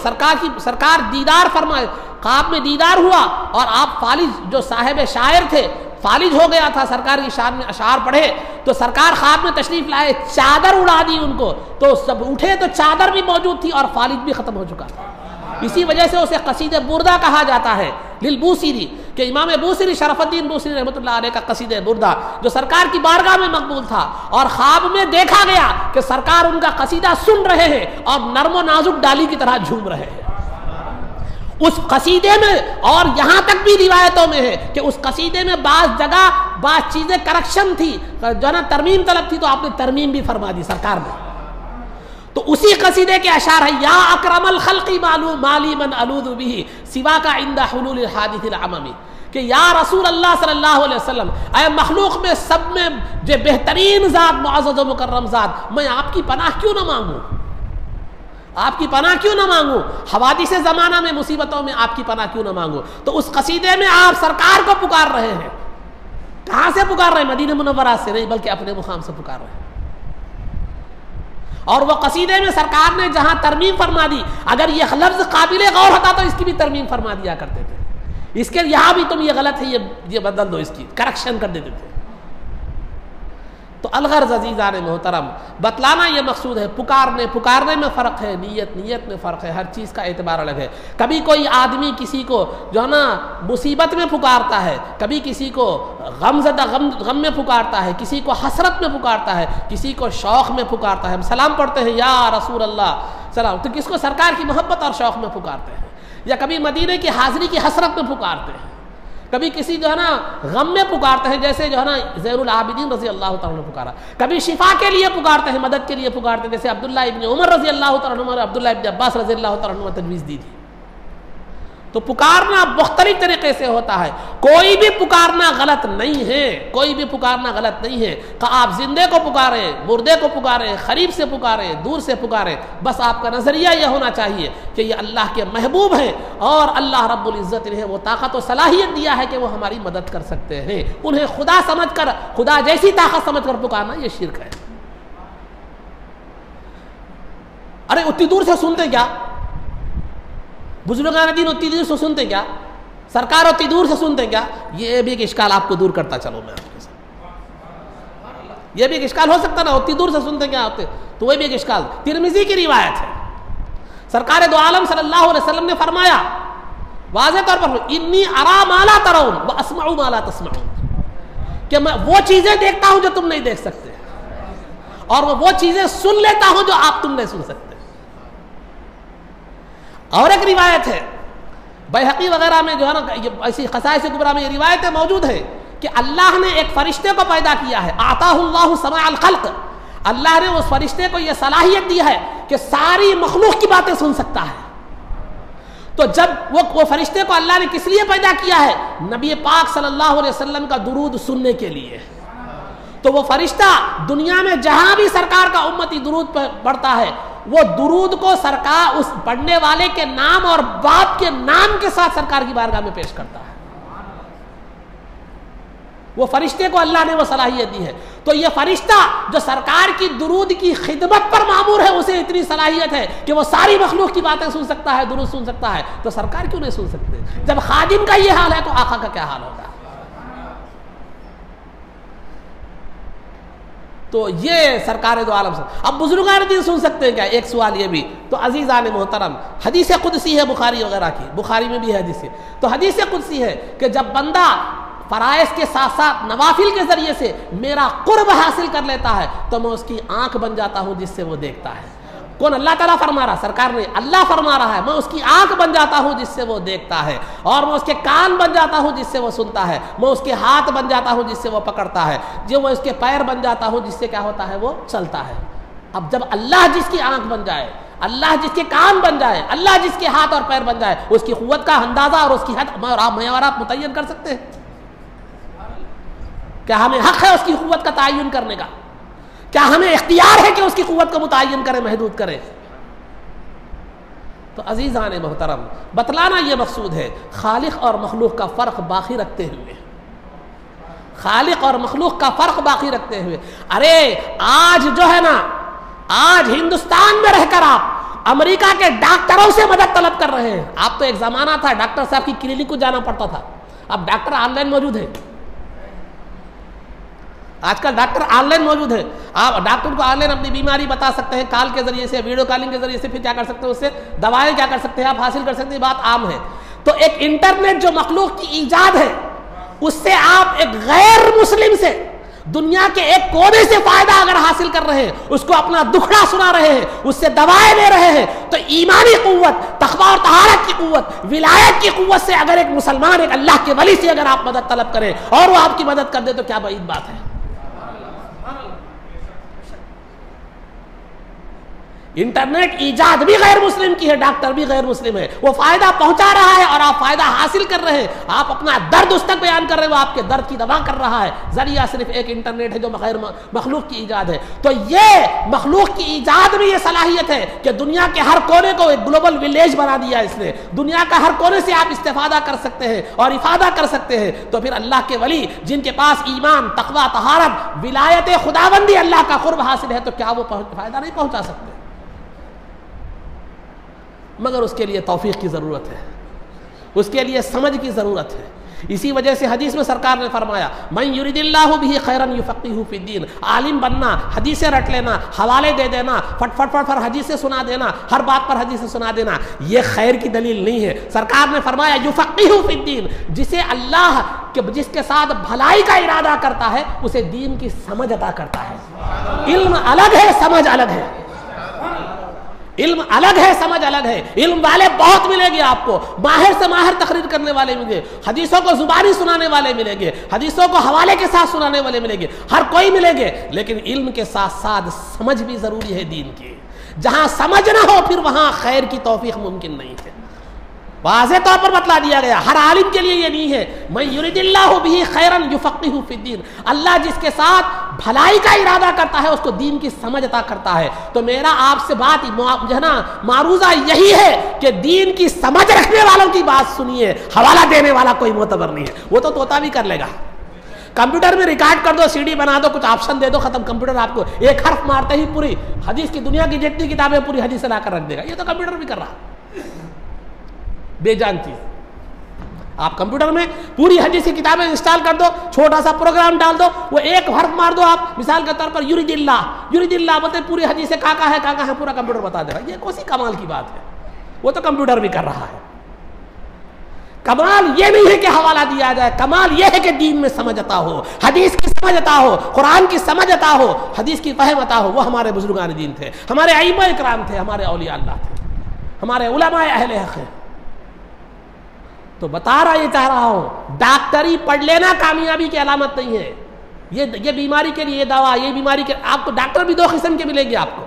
سرکار دیدار فرمائے، خواب میں دیدار ہوا اور آپ فالج جو صاحب شاعر تھے فالج ہو گیا تھا، سرکار کی شان میں اشعار پڑھے تو سرکار خواب میں تشریف لائے، چادر اڑا دی ان کو، تو سب اٹھے تو چادر بھی موجود تھی اور فالج بھی ختم ہو چکا تھا۔ اسی وجہ سے اسے قصیدہ بردہ کہا جاتا ہے للبوصیری، کہ امام بوصیری شرف الدین بوصیری رحمۃ اللہ علیہ کا قصیدہ بردہ جو سرکار کی بارگاہ میں مقبول تھا، اور خواب میں دیکھا گیا کہ سرکار ان کا قصیدہ سن رہے ہیں اور نرم و نازک ڈالی کی طرح جھوم رہے ہیں اس قصیدے میں۔ اور یہاں تک بھی روایتوں میں ہے کہ اس قصیدے میں بعض جگہ بعض چیزیں کرکشن تھی، جو ہے نا ترمیم طلب تھی، تو آپ نے ترمیم بھی فرما دی سرکار نے۔ تو اسی قصیدے کے اشعار ہے یا اکرم الخلق مالی من الوذ به سوا کا عند حلول الحادث العممی، کہ یا رسول اللہ صلی اللہ علیہ وسلم، اے مخلوق میں سب میں جو بہترین ذات، معزز و مکرم ذات، میں آپ کی پناہ کیوں نہ مانگوں، آپ کی پناہ کیوں نہ مانگوں، حوادث زمانہ میں مصیبتوں میں آپ کی پناہ کیوں نہ مانگوں۔ تو اس قصیدے میں آپ سرکار کو پکار رہے ہیں۔ کہاں سے پکار رہے ہیں؟ مدینہ منورہ سے نہیں بلکہ اپنے مقام سے پکار رہے ہیں۔ اور وہ قصیدے میں سرکار نے جہاں ترمیم فرما دی، اگر یہ لفظ قابل غور ہوتا تو اس کی بھی ترمیم فرما دیا کرتے تھے، اس کے یہاں بھی تم یہ غلط ہے، یہ بدل دو، اس کی کریکشن کر دیتے تھے۔ تو الغرض عزیزان محترم، بتلانا یہ مقصود ہے، پکارنے میں فرق ہے، نیت میں فرق ہے، ہر چیز کا اعتبار الگ ہے۔ کبھی کوئی آدمی کسی کو جو ہے نا مصیبت میں پکارتا ہے، کبھی کسی کو غم میں پکارتا ہے، کسی کو حسرت میں پکارتا ہے، کسی کو شوق میں پکارتا ہے۔ ہم سلام پڑھتے ہیں یا رسول اللہ سلام، تو کس کو سرکار کی محبت اور شوق میں پکارتے ہیں، یا کبھی مدینے کی حاضری کی حسرت میں پکارتے ہیں، کبھی کسی جو ہے نا غم میں پکارتے ہیں، جیسے جو ہے نا زین العابدین رضی اللہ تعالیٰ نے پکارا، کبھی شفا کے لیے پکارتے ہیں، مدد کے لیے پکارتے ہیں، جیسے عبداللہ ابن عمر رضی اللہ تعالیٰ عنہ اور عبداللہ ابن عباس رضی اللہ تعالیٰ عنہ تجویز دی تھی۔ تو پکارنا مختلف طریقے سے ہوتا ہے، کوئی بھی پکارنا غلط نہیں ہے، کوئی بھی پکارنا غلط نہیں ہے، کہ آپ زندے کو پکاریں، مردے کو پکاریں، قریب سے پکاریں، دور سے پکاریں، بس آپ کا نظریہ یہ ہونا چاہیے کہ یہ اللہ کے محبوب ہیں اور اللہ رب العزت نے وہ طاقت و صلاحیت دیا ہے کہ وہ ہماری مدد کر سکتے ہیں۔ انہیں خدا سمجھ کر، خدا جیسی طاقت سمجھ کر پکارنا یہ شرک ہے۔ ارے اتنی دور سے سنتے کیا؟ بزرگان دین اتنی دور سے سنتے کیا؟ سرکار اتنی دور سے سنتے کیا؟ یہ بھی ایک اشکال آپ کو دور کرتا چلو میں آپ کے ساتھ، یہ بھی ایک اشکال ہو سکتا نا، اتنی دور سے سنتے کیا ہوتے، تو وہ بھی ایک اشکال۔ ترمذی کی روایت ہے، سرکار دو عالم صلی اللہ علیہ وسلم نے فرمایا واضح طور پر، انی ارا ما لا ترون واسمع ما لا تسمعون، کہ میں وہ چیزیں دیکھتا ہوں جو تم نہیں دیکھ سکتے، اور وہ چیزیں سن لیتا ہوں جو آپ تم نہیں سن سکتے. اور ایک روایت ہے بیہقی وغیرہ میں جو ہے نا ایسی خصائص کبریٰ میں یہ روایتیں موجود ہے کہ اللہ نے ایک فرشتے کو پیدا کیا ہے. آتاہ اللہ سماع الخلق. اللہ نے اس فرشتے کو یہ صلاحیت دی ہے کہ ساری مخلوق کی باتیں سن سکتا ہے. تو جب وہ فرشتے کو اللہ نے کس لیے پیدا کیا ہے؟ نبی پاک صلی اللہ علیہ وسلم کا درود سننے کے لیے. تو وہ فرشتہ دنیا میں جہاں بھی سرکار کا امتی درود پڑھتا ہے وہ درود کو سرکار اس پڑھنے والے کے نام اور باپ کے نام کے ساتھ سرکار کی بارگاہ میں پیش کرتا ہے. وہ فرشتے کو اللہ نے وہ صلاحیت دی ہے. تو یہ فرشتہ جو سرکار کی درود کی خدمت پر مامور ہے اسے اتنی صلاحیت ہے کہ وہ ساری مخلوق کی باتیں سن سکتا ہے, درود سن سکتا ہے. تو سرکار کیوں نہیں سن سکتے؟ جب خادم کا یہ حال ہے تو آقا کا کیا حال ہوگا؟ تو یہ سرکار دو عالم سے. اب بزرگان دین سن سکتے ہیں کیا؟ ایک سوال یہ بھی. تو عزیزان محترم حدیث قدسی ہے بخاری وغیرہ کی, بخاری میں بھی ہے حدیث. تو حدیث قدسی ہے کہ جب بندہ فرائض کے ساتھ ساتھ نوافل کے ذریعے سے میرا قرب حاصل کر لیتا ہے تو میں اس کی آنکھ بن جاتا ہوں جس سے وہ دیکھتا ہے. کون؟ اللہ تعالیٰ فرما رہا, سرکار نے اللہ فرما رہا ہے میں اس کی آنکھ بن جاتا ہوں جس سے وہ دیکھتا ہے, اور میں اس کے کان بن جاتا ہوں جس سے وہ سنتا ہے, میں اس کے ہاتھ بن جاتا ہوں جس سے وہ پکڑتا ہے, جو وہ اس کے پیر بن جاتا ہوں جس سے کیا ہوتا ہے وہ چلتا ہے. اب جب اللہ جس کی آنکھ بن جائے, اللہ جس کے کان بن جائے, اللہ جس کے ہاتھ اور پیر بن جائے, اس کی قوت کا اندازہ اور اس کی حد معیارات متعین کر سکتے ہیں کیا؟ ہمیں حق ہے اس کی قوت کا تعین کرنے کا؟ کیا ہمیں اختیار ہے کہ اس کی قوت کو متعین کریں, محدود کریں؟ تو عزیزان محترم بتلانا یہ مقصود ہے خالق اور مخلوق کا فرق باقی رکھتے ہوئے, خالق اور مخلوق کا فرق باقی رکھتے ہوئے. ارے آج جو ہے نا, آج ہندوستان میں رہ کر آپ امریکہ کے ڈاکٹروں سے مدد طلب کر رہے ہیں. آپ تو ایک زمانہ تھا ڈاکٹر صاحب کی کلینک کو جانا پڑتا تھا, اب ڈاکٹر آن لائن موجود ہے. آج کل ڈاکٹر آن لائن موجود ہے. آپ ڈاکٹر کو آن لائن اپنی بیماری بتا سکتے ہیں, کال کے ذریعے سے, ویڈیو کالنگ کے ذریعے سے, پھر کیا کر سکتے ہیں اس سے دوائیں کیا کر سکتے ہیں آپ حاصل کر سکتے ہیں. بات عام ہے. تو ایک انٹرنیٹ جو مخلوق کی ایجاد ہے اس سے آپ ایک غیر مسلم سے دنیا کے ایک کونے سے فائدہ اگر حاصل کر رہے ہیں, اس کو اپنا دکھڑا سنا رہے ہیں, اس سے دوائیں دے رہے ہیں, تو ایمانی قوت, تقویٰ اور طہارت کی قوت, ولایت کی قوت سے اگر ایک مسلمان ایک اللہ کے ولی سے اگر آپ مدد طلب کریں اور وہ آپ کی مدد کر دے تو کیا بعید بات ہے. انٹرنیٹ ایجاد بھی غیر مسلم کی ہے, ڈاکٹر بھی غیر مسلم ہے, وہ فائدہ پہنچا رہا ہے اور آپ فائدہ حاصل کر رہے ہیں. آپ اپنا درد اس تک بیان کر رہے ہیں, وہ آپ کے درد کی دوا کر رہا ہے. ذریعہ صرف ایک انٹرنیٹ ہے جو غیر مخلوق کی ایجاد ہے. تو یہ مخلوق کی ایجاد میں یہ صلاحیت ہے کہ دنیا کے ہر کونے کو ایک گلوبل ولیج بنا دیا اس نے. دنیا کا ہر کونے سے آپ استفادہ کر سکتے ہیں اور افادہ کر سکتے ہیں. تو پھر اللہ کے ولی جن کے پاس ایمان, تقویٰ, طہارت, ولایت خداوندی, اللہ کا قرب حاصل ہے, تو کیا وہ فائدہ نہیں پہنچا سکتے؟ مگر اس کے لیے توفیق کی ضرورت ہے, اس کے لیے سمجھ کی ضرورت ہے. اسی وجہ سے حدیث میں سرکار نے فرمایا من یرید اللہ بہ خیرا یفقہہ فی الدین. عالم بننا, حدیثیں رٹ لینا, حوالے دے دینا, فٹ فٹ فٹ فٹ حدیثیں سنا دینا, ہر بات پر حدیثیں سنا دینا, یہ خیر کی دلیل نہیں ہے. سرکار نے فرمایا یفقہہ فی الدین, جسے اللہ جس کے ساتھ بھلائی کا ارادہ کرتا ہے اسے دین کی سمجھ عطا کرتا ہے. علم الگ ہے, سمجھ الگ ہے. علم الگ ہے, سمجھ الگ ہے. علم والے بہت ملیں گے آپ کو, ماہر سے ماہر تقریر کرنے والے ملیں گے, حدیثوں کو زبانی سنانے والے ملیں گے, حدیثوں کو حوالے کے ساتھ سنانے والے ملیں گے, ہر کوئی ملیں گے. لیکن علم کے ساتھ ساتھ سمجھ بھی ضروری ہے دین کی. جہاں سمجھ نہ ہو پھر وہاں خیر کی توفیق ممکن نہیں ہے. واضح طور پر بتلا دیا گیا, ہر عالم کے لیے یہ نہیں ہے. من یرید اللہ بہ خیرا یفقہہ فی الدین, اللہ جس کے ساتھ بھلائی کا ارادہ کرتا ہے اس کو دین کی سمجھ عطا کرتا ہے. تو میرا آپ سے بات جو ہے نا معروضہ یہی ہے کہ دین کی سمجھ رکھنے والوں کی بات سنیے, حوالہ دینے والا کوئی معتبر نہیں ہے. وہ تو طوطا بھی کر لے گا. کمپیوٹر میں ریکارڈ کر دو, سی ڈی بنا دو, کچھ آپشن دے دو, ختم. کمپیوٹر آپ کو ایک حرف مارتے ہی پوری حدیث کی دنیا کی جتنی کتابیں پوری حدیث لا کر رکھ دے گا. یہ تو کمپیوٹر بھی کر رہا, بے جان چیز. آپ کمپیوٹر میں پوری حدیث کی کتابیں انسٹال کر دو, چھوٹا سا پروگرام ڈال دو, وہ ایک حرف مار دو آپ, مثال کے طور پر یرید اللہ بولتے پوری حدیث سے کہاں ہے پورا کمپیوٹر بتا دے گا. یہ کون سی کمال کی بات ہے, وہ تو کمپیوٹر بھی کر رہا ہے. کمال یہ نہیں ہے کہ حوالہ دیا جائے، کمال یہ ہے کہ دین میں سمجھ عطا ہو، حدیث کی سمجھ عطا ہو، قرآن کی سمجھ عطا ہو، حدیث کی فہم عطا ہو۔ وہ ہمارے بزرگان دین تھے، ہمارے ائمہ اکرام تھے، ہمارے اولیاء اللہ تھے، ہمارے علماء اہل حق ہیں۔ تو بتا رہا یہ چاہ رہا ہوں، ڈاکٹری پڑھ لینا کامیابی کی علامت نہیں ہے۔ یہ بیماری کے لیے یہ دوا، یہ بیماری کے، آپ کو ڈاکٹر بھی دو قسم کے ملیں گے، آپ کو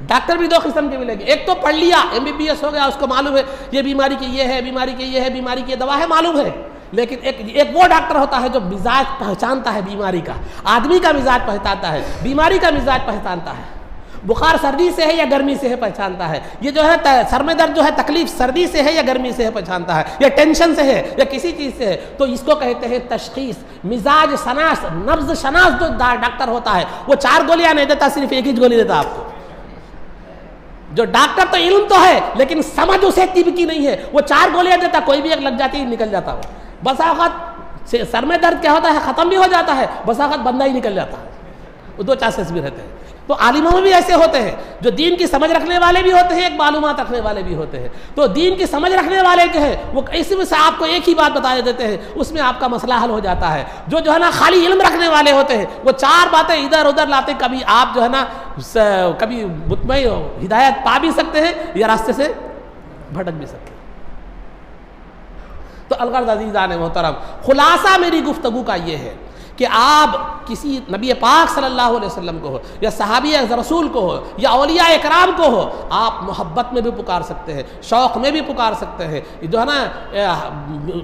ڈاکٹر بھی دو قسم کے ملیں گے۔ ایک تو پڑھ لیا، MBBS ہو گیا، اس کو معلوم ہے یہ بیماری کی یہ ہے، بیماری کی یہ ہے، بیماری کی یہ دوا ہے، معلوم ہے۔ لیکن ایک وہ ڈاکٹر ہوتا ہے جو مزاج پہچانتا ہے بیماری کا، آدمی کا مزاج پہچانتا ہے، بیماری کا مزاج پہچانتا ہے، بخار سردی سے ہے یا گرمی سے ہے پہچانتا ہے، یہ جو ہے سر میں درد جو ہے تکلیف سردی سے ہے یا گرمی سے ہے پہچانتا ہے، یا ٹینشن سے ہے یا کسی چیز سے ہے۔ تو اس کو کہتے ہیں تشخیص، مزاج شناس، نبض شناس جو ڈاکٹر ہوتا ہے، وہ 4 گولیاں نہیں دیتا، صرف ایک ہی گولی دیتا آپ کو۔ جو ڈاکٹر تو علم تو ہے لیکن سمجھ اسے طب کی نہیں ہے، وہ 4 گولیاں دیتا، کوئی بھی ایک لگ جاتی ہے، نکل جاتا ہو۔ بس اوقات سر میں درد کیا ہوتا ہے، ختم بھی ہو جاتا ہے، بس اوقات بندہ ہی نکل جاتا ہے، وہ 2 چانسز بھی رہتے ہیں۔ تو عالموں میں بھی ایسے ہوتے ہیں جو دین کی سمجھ رکھنے والے بھی ہوتے ہیں، ایک معلومات رکھنے والے بھی ہوتے ہیں۔ تو دین کی سمجھ رکھنے والے جو ہے وہ اس میں سے آپ کو ایک ہی بات بتا دیتے ہیں، اس میں آپ کا مسئلہ حل ہو جاتا ہے۔ جو ہے نا خالی علم رکھنے والے ہوتے ہیں، وہ 4 باتیں ادھر ادھر لاتے، کبھی آپ جو ہے نا کبھی مطمئن ہدایت پا بھی سکتے ہیں یا راستے سے بھٹک بھی سکتے ہیں۔ تو الغرض عزیزان محترم، خلاصہ میری گفتگو کا یہ ہے کہ آپ کسی نبی پاک صلی اللہ علیہ وسلم کو ہو یا صحابی رسول کو ہو یا اولیاء اکرام کو ہو، آپ محبت میں بھی پکار سکتے ہیں، شوق میں بھی پکار سکتے ہیں، جو ہے نا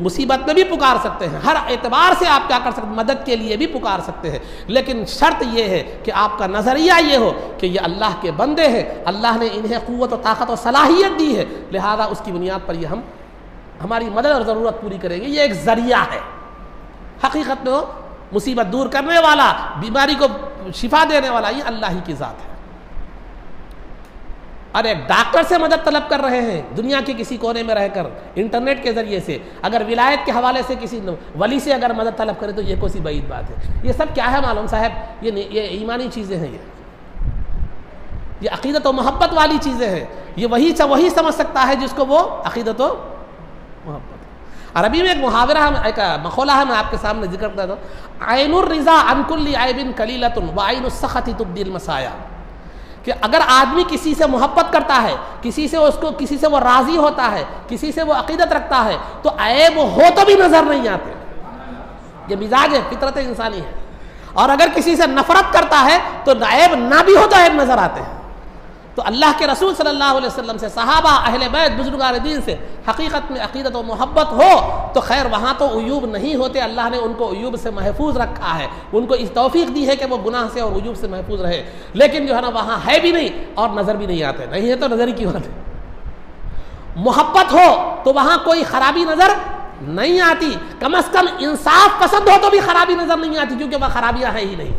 مصیبت میں بھی پکار سکتے ہیں، ہر اعتبار سے آپ کیا کر سکتے ہیں، مدد کے لیے بھی پکار سکتے ہیں۔ لیکن شرط یہ ہے کہ آپ کا نظریہ یہ ہو کہ یہ اللہ کے بندے ہیں، اللہ نے انہیں قوت و طاقت و صلاحیت دی ہے، لہذا اس کی بنیاد پر یہ ہماری مدد اور ضرورت پوری کریں گے۔ یہ ایک ذریعہ ہے، حقیقت میں وہ مصیبت دور کرنے والا، بیماری کو شفا دینے والا یہ اللہ ہی کی ذات ہے۔ اور ایک ڈاکٹر سے مدد طلب کر رہے ہیں دنیا کے کسی کونے میں رہ کر، انٹرنیٹ کے ذریعے سے، اگر ولایت کے حوالے سے کسی ولی سے اگر مدد طلب کرے تو یہ کوئی سی بعید بات ہے۔ یہ سب کیا ہے معلوم صاحب، یہ ایمانی چیزیں ہیں، یہ عقیدت و محبت والی چیزیں ہیں۔ یہ وہی سمجھ سکتا ہے جس کو وہ عقیدت و محبت۔ عربی میں ایک محاورہ، ایک مقولہ ہے، میں آپ کے سامنے ذکر کرتا ہوں، عین الرضا عن کل عیب قلیلۃ وعین السخط تبدی المسایا، کہ اگر آدمی کسی سے محبت کرتا ہے، کسی سے وہ راضی ہوتا ہے، کسی سے وہ عقیدت رکھتا ہے، تو عیب ہو تو بھی نظر نہیں آتے۔ یہ مزاج ہے، فطرت انسانی ہے۔ اور اگر کسی سے نفرت کرتا ہے تو عیب نہ بھی ہو تو عیب نظر آتے ہیں۔ تو اللہ کے رسول صلی اللہ علیہ وسلم سے، صحابہ، اہل بیت، بزرگان دین سے حقیقت میں عقیدت و محبت ہو تو خیر وہاں تو عیوب نہیں ہوتے، اللہ نے ان کو عیوب سے محفوظ رکھا ہے، ان کو اس توفیق دی ہے کہ وہ گناہ سے اور عیوب سے محفوظ رہے۔ لیکن جو ہے نا وہاں ہے بھی نہیں اور نظر بھی نہیں آتے، نہیں ہے تو نظر ہی کی بات ہے۔ محبت ہو تو وہاں کوئی خرابی نظر نہیں آتی، کم از کم انصاف پسند ہو تو بھی خرابی نظر نہیں آتی، کیونکہ وہ خرابیاں ہیں ہی نہیں۔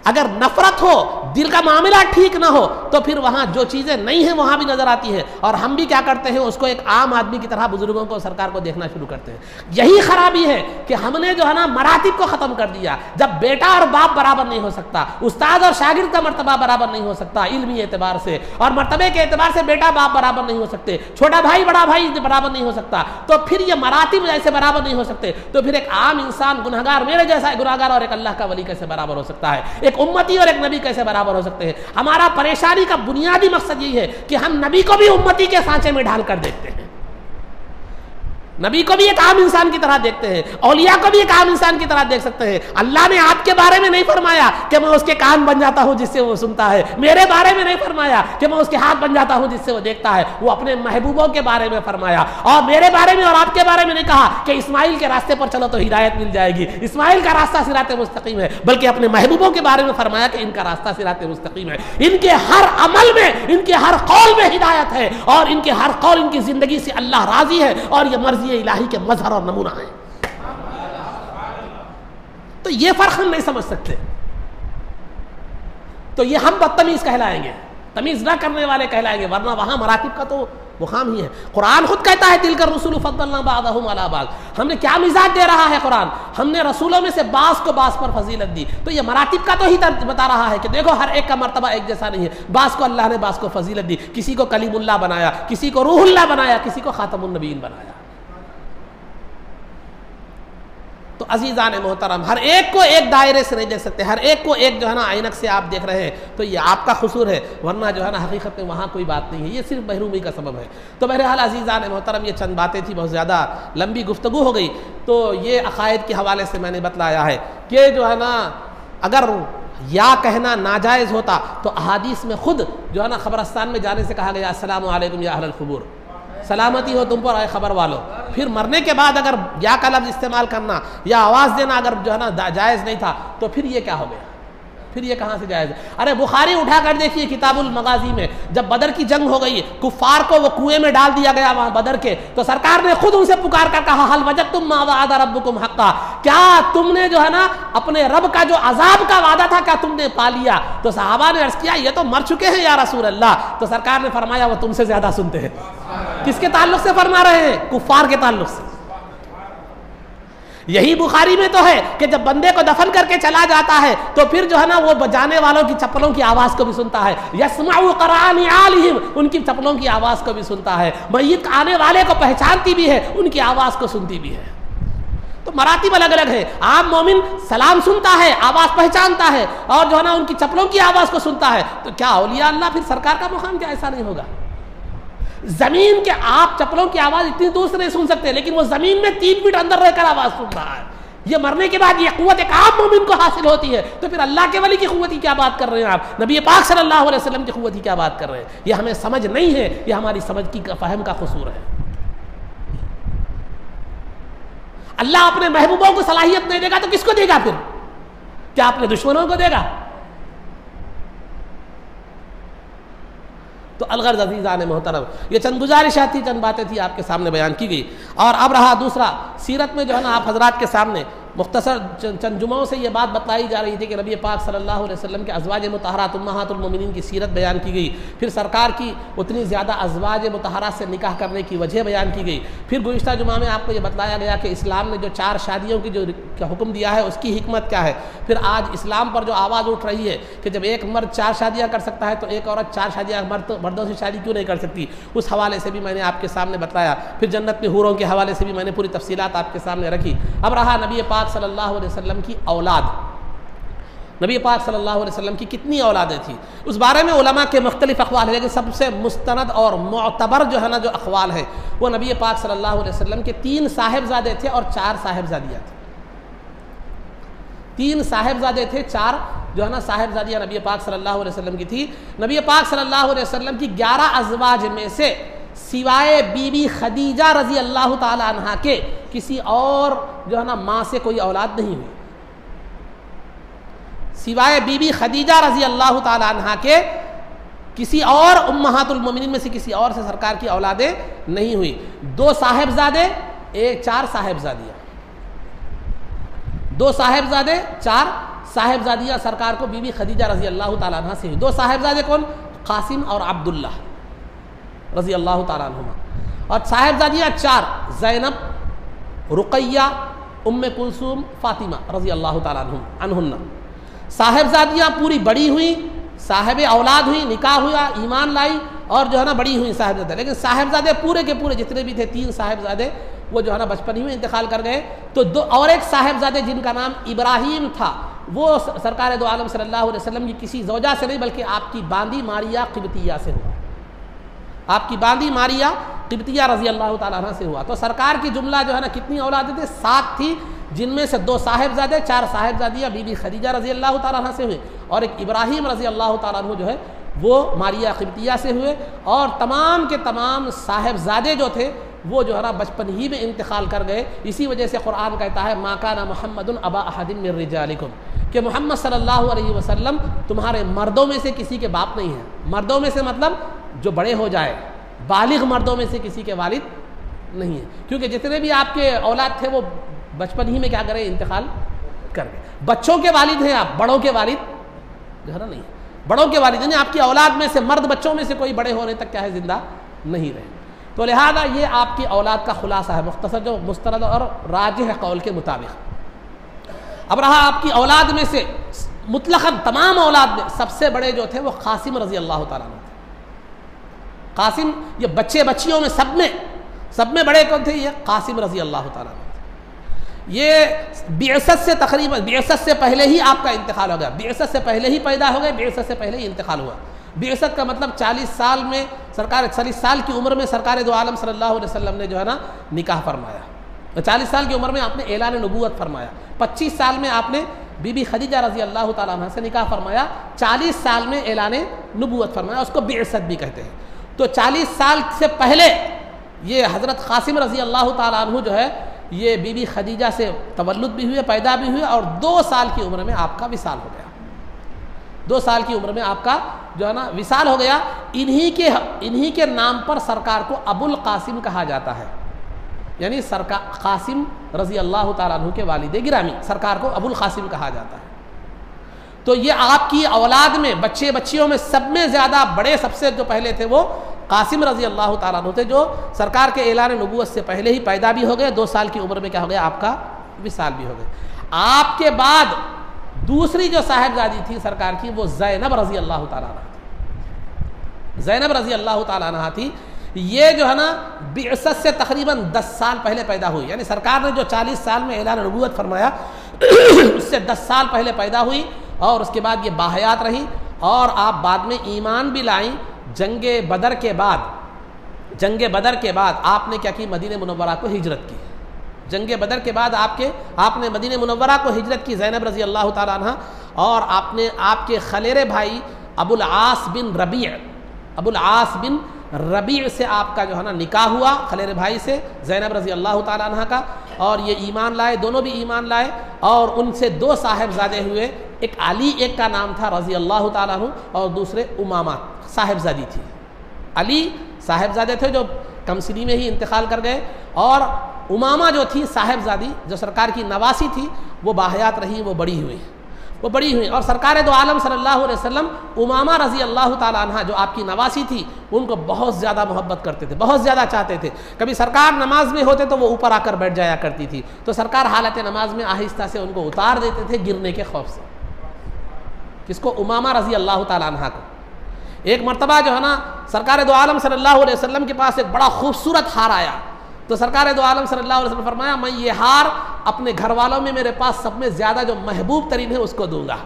اگر نفرت ہو، دل کا معاملہ ٹھیک نہ ہو تو پھر وہاں جو چیزیں نہیں ہیں وہاں بھی نظر آتی ہے، اور ہم بھی کیا کرتے ہیں، اس کو ایک عام آدمی کی طرح بزرگوں کو، سرکار کو دیکھنا شروع کرتے ہیں۔ یہی خرابی ہے کہ ہم نے جو ہے نا مراتب کو ختم کر دیا۔ جب بیٹا اور باپ برابر نہیں ہو سکتا، استاد اور شاگرد کا مرتبہ برابر نہیں ہو سکتا علمی اعتبار سے، اور مرتبے کے اعتبار سے بیٹا باپ برابر نہیں ہو سکتے، چھوٹا بھائی بڑا بھائی برابر نہیں ہو سکتا، تو پھر یہ مراتب جیسے برابر نہیں ہو سکتے، تو پھر ایک عام انسان گنہگار میرے جیسا گنہگار اور ایک اللہ کا ولی کیسے برابر ہو سکتا ہے، ایک امتی اور ایک نبی کیسے برابر ہو سکتے ہیں؟ ہمارا پریشانی کا بنیادی مقصد یہی ہے کہ ہم نبی کو بھی امتی کے سانچے میں ڈھال کر دیکھتے ہیں، نبی کو بھی ایک عام انسان کی طرح دیکھتے ہیں، اولیاء کو بھی ایک عام انسان کی طرح دیکھ سکتے ہیں۔ اللہ نے آپ کے بارے میں نہیں فرمایا کہ میں اس کے کان بن جاتا ہوں جس سے وہ سنتا ہے، میرے بارے میں نہیں فرمایا کہ میں اس کے ہاتھ بن جاتا ہوں جس سے وہ دیکھتا ہے، وہ اپنے محبوبوں کے بارے میں فرمایا، اور میرے بارے میں اور آپ کے بارے میں نہیں کہا کہ اسماعیل کے راستے پر چلو تو ہدایت مل جائے گی، اسماعیل کا راستہ صراط مستقیم ہے، بلکہ اپنے محبوبوں کے بارے میں فرمایا کہ ان کا راستہ صراط مستقیم ہے، ان کے ہر عمل میں، ان کے ہر قول میں ہدایت ہے، اور ان کے ہر قول، ان کی زندگی سے اللہ راضی ہے، اور یہ مرضی الہی کے مظہر اور نمونہ ہے۔ تو یہ فرق ہم نہیں سمجھ سکتے، تو یہ ہم بدتمیز کہلائیں گے۔ تمیز نہ کرنے والے کہلائیں گے، ورنہ وہاں مراتب کا تو مقام ہی ہے۔ قرآن خود کہتا ہے تلک الرسل فضلنا بعضهم علی بعض، ہم نے کیا مزاج دے رہا ہے قرآن، ہم نے رسولوں میں سے بعض کو بعض پر فضیلت دی، تو یہ مراتب کا تو ہی بتا رہا ہے کہ دیکھو ہر ایک کا مرتبہ ایک جیسا نہیں ہے، بعض کو اللہ نے بعض کو فضیلت دی، کسی کو کلیم اللہ بنایا، کسی کو روح اللہ بنایا، کسی کو خاتم النبیین بنایا۔ تو عزیزان محترم، ہر ایک کو ایک دائرے سے نہیں دیکھ سکتے، ہر ایک کو ایک جو ہے نا عینک سے آپ دیکھ رہے ہیں تو یہ آپ کا قصور ہے، ورنہ جو ہے نا حقیقت میں وہاں کوئی بات نہیں ہے، یہ صرف محرومی کا سبب ہے۔ تو بہرحال عزیزان محترم، یہ چند باتیں تھی، بہت زیادہ لمبی گفتگو ہو گئی، تو یہ عقائد کے حوالے سے میں نے بتلایا ہے کہ جو ہے نا اگر یا کہنا ناجائز ہوتا تو احادیث میں خود جو ہے نا قبرستان میں جانے سے کہا گیا السلام علیکم یا اہل القبور، سلامتی ہو تم پر اے خبر والو۔ پھر مرنے کے بعد اگر یا کا لفظ استعمال کرنا یا آواز دینا اگر جو ہے نا جائز نہیں تھا تو پھر یہ کیا ہو گیا، پھر یہ کہاں سے جائز ہے؟ ارے بخاری اٹھا کر دیکھیے کتاب المغازی میں، جب بدر کی جنگ ہو گئی، کفار کو وہ کنویں میں ڈال دیا گیا وہاں بدر کے، تو سرکار نے خود ان سے پکار کر کہا حل وجدتم ما وعد ربکم حقا، کیا تم نے جو ہے نا اپنے رب کا جو عذاب کا وعدہ تھا کیا تم نے پا لیا؟ تو صحابہ نے عرض کیا یہ تو مر چکے ہیں یا رسول اللہ، تو سرکار نے فرمایا وہ تم سے زیادہ سنتے ہیں۔ کس کے تعلق سے فرما رہے ہیں؟ کفار کے تعلق سے۔ یہی بخاری میں تو ہے کہ جب بندے کو دفن کر کے چلا جاتا ہے تو پھر جو ہے نا وہ بجانے والوں کی چپلوں کی آواز کو بھی سنتا ہے، یسمع قرآن عالہم، ان کی چپلوں کی آواز کو بھی سنتا ہے، میت آنے والے کو پہچانتی بھی ہے، ان کی آواز کو سنتی بھی ہے۔ تو مراتب الگ الگ ہے، عام مومن سلام سنتا ہے، آواز پہچانتا ہے، اور جو ہے نا ان کی چپلوں کی آواز کو سنتا ہے، تو کیا اولیاء اللہ پھر سرکار کا مقام کیا ایسا نہیں ہوگا؟ زمین کے آپ چپلوں کی آواز اتنی دور سے نہیں سن سکتے، لیکن وہ زمین میں 3 فٹ اندر رہ کر آواز سن رہا ہے۔ یہ مرنے کے بعد یہ قوت ایک عام مومن کو حاصل ہوتی ہے، تو پھر اللہ کے ولی کی قوت کی کیا بات کر رہے ہیں آپ؟ نبی پاک صلی اللہ علیہ وسلم کی قوت کی کیا بات کر رہے ہیں؟ یہ ہمیں سمجھ نہیں ہے، یہ ہماری سمجھ کی فہم کا قصور ہے۔ اللہ اپنے محبوبوں کو صلاحیت نہیں دے گا تو کس کو دے گا پھر؟ کیا اپنے دشمنوں کو دے گا؟ تو الغرض عزیزان محترم، یہ چند گزارشات تھی، چند باتیں تھی آپ کے سامنے بیان کی گئی۔ اور اب رہا دوسرا، سیرت میں جو ہے نا آپ حضرات کے سامنے مختصر چند جمعوں سے یہ بات بتلائی جا رہی تھی کہ نبی پاک صلی اللہ علیہ وسلم کے ازواج مطہرات امہات المومنین کی سیرت بیان کی گئی، پھر سرکار کی اتنی زیادہ ازواج مطہرات سے نکاح کرنے کی وجہ بیان کی گئی، پھر گزشتہ جمعہ میں آپ کو یہ بتلایا گیا کہ اسلام نے جو 4 شادیوں کی جو حکم دیا ہے اس کی حکمت کیا ہے، پھر آج اسلام پر جو آواز اٹھ رہی ہے کہ جب ایک مرد 4 شادیاں کر سکتا ہے تو ایک عورت 4 شادیاں مردوں سے شادی کیوں نہیں کر سکتی، اس حوالے سے بھی میں نے آپ کے سامنے بتلایا، پھر جنت میں حوروں کے حوالے سے بھی میں نے پوری تفصیلات آپ کے سامنے رکھی۔ اب رہا نبی پاک صلی اللہ علیہ وسلم کی اولاد، نبی پاک صلی اللہ علیہ وسلم کی کتنی اولادیں تھیں، اس بارے میں علماء کے مختلف اقوال ہیں، لیکن سب سے مستند اور معتبر جو ہے نا جو اقوال ہے وہ نبی پاک صلی اللہ علیہ وسلم کے 3 صاحبزادے تھے اور 4 صاحبزادیاں تھیں۔ 3 صاحبزادے تھے، 4 جو ہے نا صاحبزادیاں نبی پاک صلی اللہ علیہ وسلم کی تھی۔ نبی پاک صلی اللہ علیہ وسلم کی 11 ازواج میں سے سوائے بی بی خدیجہ رضی اللہ تعالی عنہا کے کسی اور جو ہے نا ماں سے کوئی اولاد نہیں ہوئی، سوائے بی بی خدیجہ رضی اللہ تعالی عنہا کے کسی اور امہات المومنین میں سے کسی اور سے سرکار کی اولادیں نہیں ہوئی۔ 2 صاحبزادے، 4 صاحبزادیاں، 2 صاحبزادے 4 صاحبزادیاں سرکار کو بی بی خدیجہ رضی اللہ تعالیٰ عنہ سے ہوئی۔ 2 صاحبزادے کون؟ قاسم اور عبداللہ رضی اللہ تعالیٰ عنہما، اور صاحبزادیاں 4 زینب، رقیہ، ام کلثوم، فاطمہ رضی اللہ تعالیٰ عنہن۔ صاحبزادیاں پوری بڑی ہوئی، صاحب اولاد ہوئی، نکاح ہوا، ایمان لائی، اور جو ہے نا بڑی ہوئی صاحبزادے، لیکن صاحبزادے پورے کے پورے جتنے بھی تھے 3 صاحبزادے وہ جو ہے نا بچپن ہی میں انتقال کر گئے۔ تو 2 اور ایک صاحبزادے جن کا نام ابراہیم تھا وہ سرکار دو عالم صلی اللہ علیہ وسلم کی کسی زوجہ سے نہیں بلکہ آپ کی باندی ماریہ قبطیہ سے ہوا، آپ کی باندی ماریہ قبطیہ رضی اللہ تعالیٰ عنہ سے ہوا۔ تو سرکار کی جملہ جو ہے نا کتنی اولادیں تھے؟ 7 تھی، جن میں سے 2 صاحبزادے، 4 صاحبزادیاں بی بی خدیجہ رضی اللہ تعالیٰ عنہ سے ہوئے، اور ایک ابراہیم رضی اللہ تعالیٰ عنہ جو ہے وہ ماریہ قبطیہ سے ہوئے، اور تمام کے تمام صاحبزادے جو تھے وہ جو ہے نا بچپن ہی میں انتقال کر گئے۔ اسی وجہ سے قرآن کہتا ہے ما کان محمد ابا احد من رجالکم، کہ محمد صلی اللہ علیہ وسلم تمہارے مردوں میں سے کسی کے باپ نہیں ہیں۔ مردوں میں سے مطلب جو بڑے ہو جائے، بالغ مردوں میں سے کسی کے والد نہیں ہیں، کیونکہ جتنے بھی آپ کے اولاد تھے وہ بچپن ہی میں کیا کرے؟ انتقال کر گئے۔ بچوں کے والد ہیں آپ، بڑوں کے والد جو ہے نا نہیں۔ بڑوں کے والدین آپ کی اولاد میں سے مرد بچوں میں سے کوئی بڑے ہونے تک کیا ہے زندہ نہیں رہے. تو لہذا یہ آپ کی اولاد کا خلاصہ ہے مختصر جو مستند اور راجح قول کے مطابق. اب رہا آپ کی اولاد میں سے مطلقاً تمام اولاد میں سب سے بڑے جو تھے وہ قاسم رضی اللہ تعالیٰ عنہ تھے. قاسم یہ بچے بچیوں میں سب میں بڑے کون تھے؟ یہ قاسم رضی اللہ تعالیٰ عنہ. یہ بعثت سے تقریباً بعثت سے پہلے ہی آپ کا انتقال ہو گیا. بعثت سے پہلے ہی پیدا ہو گئے, بعثت سے پہلے ہی انتقال ہوا. بعثت کا مطلب 40 سال میں 40 سال کی عمر میں سرکار دو عالم صلی اللہ علیہ وسلم نے جو ہے نا نکاح فرمایا. 40 سال کی عمر میں آپ نے اعلان نبوت فرمایا. 25 سال میں آپ نے بی بی خدیجہ رضی اللہ تعالیٰ عنہ سے نکاح فرمایا. 40 سال میں اعلان نبوت فرمایا, اس کو بعثت بھی کہتے ہیں. تو 40 سال سے پہلے یہ حضرت قاسم رضی اللہ تعالیٰ عنہ جو ہے یہ بی بی خدیجہ سے تولد بھی ہوئے, پیدا بھی ہوئے, اور 2 سال کی عمر میں آپ کا وصال ہو گیا. 2 سال کی عمر میں آپ کا جو ہے نا وصال ہو گیا. انہی کے نام پر سرکار کو ابو القاسم کہا جاتا ہے. یعنی سرکار قاسم رضی اللہ تعالیٰ عنہ کے والد گرامی سرکار کو ابو القاسم کہا جاتا ہے. تو یہ آپ کی اولاد میں بچے بچیوں میں سب میں زیادہ بڑے سب سے جو پہلے تھے وہ قاسم رضی اللہ تعالیٰ عنہ تھے, جو سرکار کے اعلان نبوت سے پہلے ہی پیدا بھی ہو گئے. 2 سال کی عمر میں کیا ہو گیا آپ کا وصال بھی ہو گئے. آپ کے بعد دوسری جو صاحبزادی تھی سرکار کی وہ زینب رضی اللہ تعالیٰ عنہ تھی. زینب رضی اللہ تعالیٰ عنہ تھی. یہ جو ہے نا بعثت سے تقریباً 10 سال پہلے پیدا ہوئی. یعنی سرکار نے جو 40 سال میں اعلان نبوت فرمایا اس سے 10 سال پہلے پیدا ہوئی, اور اس کے بعد یہ باحیات رہی. اور آپ بعد میں ایمان بھی لائیں. جنگ بدر کے بعد آپ نے کیا کی؟ مدینہ منورہ کو ہجرت کی. جنگ بدر کے بعد آپ نے مدینہ منورہ کو ہجرت کی زینب رضی اللہ تعالیٰ عنہ. اور آپ کے خلیرے بھائی ابو العاص بن ربیع سے آپ کا جو ہے نا نکاح ہوا, خلیرے بھائی سے زینب رضی اللہ تعالیٰ عنہ کا. اور یہ ایمان لائے, دونوں بھی ایمان لائے, اور ان سے 2 صاحبزادے ہوئے. ایک علی, ایک کا نام تھا رضی اللہ تعالیٰ عنہ, اور دوسرے امامہ صاحبزادی تھی. علی صاحبزادے تھے جو کم سنی میں ہی انتقال کر گئے, اور امامہ جو تھی صاحبزادی جو سرکار کی نواسی تھی وہ باحیات رہی, وہ بڑی ہوئی. اور سرکار دو عالم صلی اللہ علیہ وسلم امامہ رضی اللہ تعالیٰ عنہ جو آپ کی نواسی تھی ان کو بہت زیادہ محبت کرتے تھے, بہت زیادہ چاہتے تھے. کبھی سرکار نماز میں ہوتے تو وہ اوپر آ کر بیٹھ جایا کرتی تھی, تو سرکار حالت نماز میں آہستہ سے ان کو اتار دیتے تھے گرنے کے خوف سے. کس کو؟ امامہ رضی اللہ تعالیٰ عنہ کو. ایک مرتبہ جو ہے نا سرکار دو عالم صلی اللہ علیہ وسلم کے پاس ایک بڑا خوبصورت ہار آیا, تو سرکار دو عالم صلی اللہ علیہ وسلم نے فرمایا میں یہ ہار اپنے گھر والوں میں میرے پاس سب میں زیادہ جو محبوب ترین ہے اس کو دوں گا.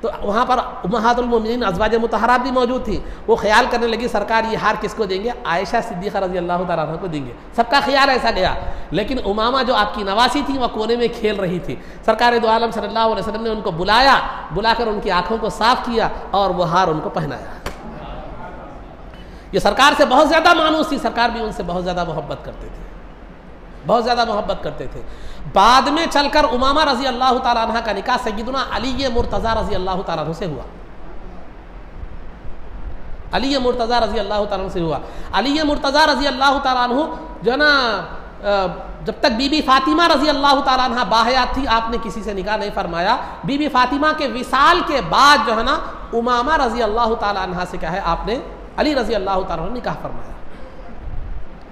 تو وہاں پر امہات المومنین ازواج مطہرات بھی موجود تھیں. وہ خیال کرنے لگی سرکار یہ ہار کس کو دیں گے؟ عائشہ صدیقہ رضی اللہ تعالیٰ عنہ کو دیں گے. سب کا خیال ایسا گیا, لیکن امامہ جو آپ کی نواسی تھی وہ کونے میں کھیل رہی تھی. سرکار دو عالم صلی اللہ علیہ وسلم نے ان کو بلا کر ان کی آنکھوں کو صاف کیا اور وہ ہار ان کو پہنایا. یہ سرکار سے بہت زیادہ مانوس تھی, سرکار بھی ان سے بہت زیادہ محبت کرتے تھے. بعد میں چل کر امامہ رضی اللہ تعالیٰ عنہ کا نکاح سیدنا علی مرتضیٰ رضی اللہ تعالیٰ عنہ سے ہوا. علی مرتضیٰ رضی اللہ تعالیٰ عنہ سے ہوا. علی مرتضیٰ رضی اللہ تعالیٰ عنہ جو ہے نا جب تک بی بی فاطمہ رضی اللہ تعالیٰ عنہ باحیات تھی آپ نے کسی سے نکاح نہیں فرمایا. بی بی فاطمہ کے وصال کے بعد جو ہے نا امامہ رضی اللہ تعالیٰ عنہ سے کیا ہے آپ نے علی رضی اللہ تعالیٰ عنہ نکاح فرمایا.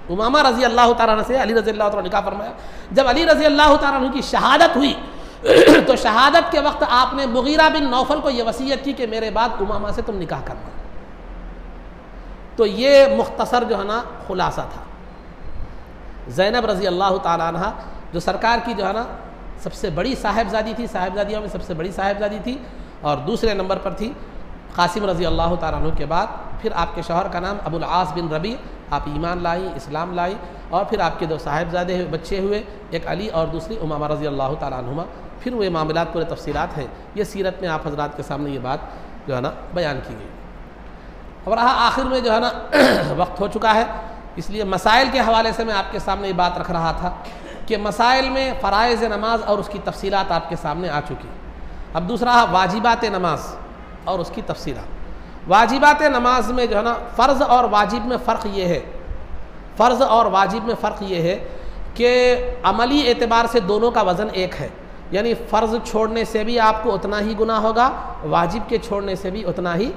امامہ رضی اللہ تعالیٰ عنہ سے علی رضی اللہ تعالیٰ عنہ نکاح فرمایا. جب علی رضی اللہ تعالیٰ عنہ کی شہادت ہوئی تو شہادت کے وقت آپ نے مغیرہ بن نوفل کو یہ وصیت کی کہ میرے بعد امامہ سے تم نکاح کرنا. تو یہ مختصر جو ہے نا خلاصہ تھا. زینب رضی اللہ تعالیٰ عنہ جو سرکار کی جو ہے نا سب سے بڑی صاحبزادی تھی, صاحبزادیوں میں سب سے بڑی صاحبزادی تھی, اور دوسرے نمبر پر تھی قاسم رضی اللہ تعالیٰ عنہ کے بعد. پھر آپ کے شوہر کا نام ابو العاص بن ربیع, آپ ایمان لائی, اسلام لائی, اور پھر آپ کے 2 صاحبزادے بچے ہوئے, ایک علی اور دوسری امامہ رضی اللہ تعالیٰ عنہما. پھر وہ معاملات پورے تفصیلات ہیں, یہ سیرت میں آپ حضرات کے سامنے یہ بات جو ہے نا بیان کی گئی. اور آخر میں جو ہے نا وقت ہو چکا ہے, اس لیے مسائل کے حوالے سے میں آپ کے سامنے یہ بات رکھ رہا تھا کہ مسائل میں فرائض نماز اور اس کی تفصیلات آپ کے سامنے آ چکی. اب دوسرا واجبات نماز اور اس کی تفصیلات. واجبات نماز میں جو ہے نا فرض اور واجب میں فرق یہ ہے کہ عملی اعتبار سے دونوں کا وزن ایک ہے. یعنی فرض چھوڑنے سے بھی آپ کو اتنا ہی گناہ ہوگا، واجب کے چھوڑنے سے بھی اتنا ہی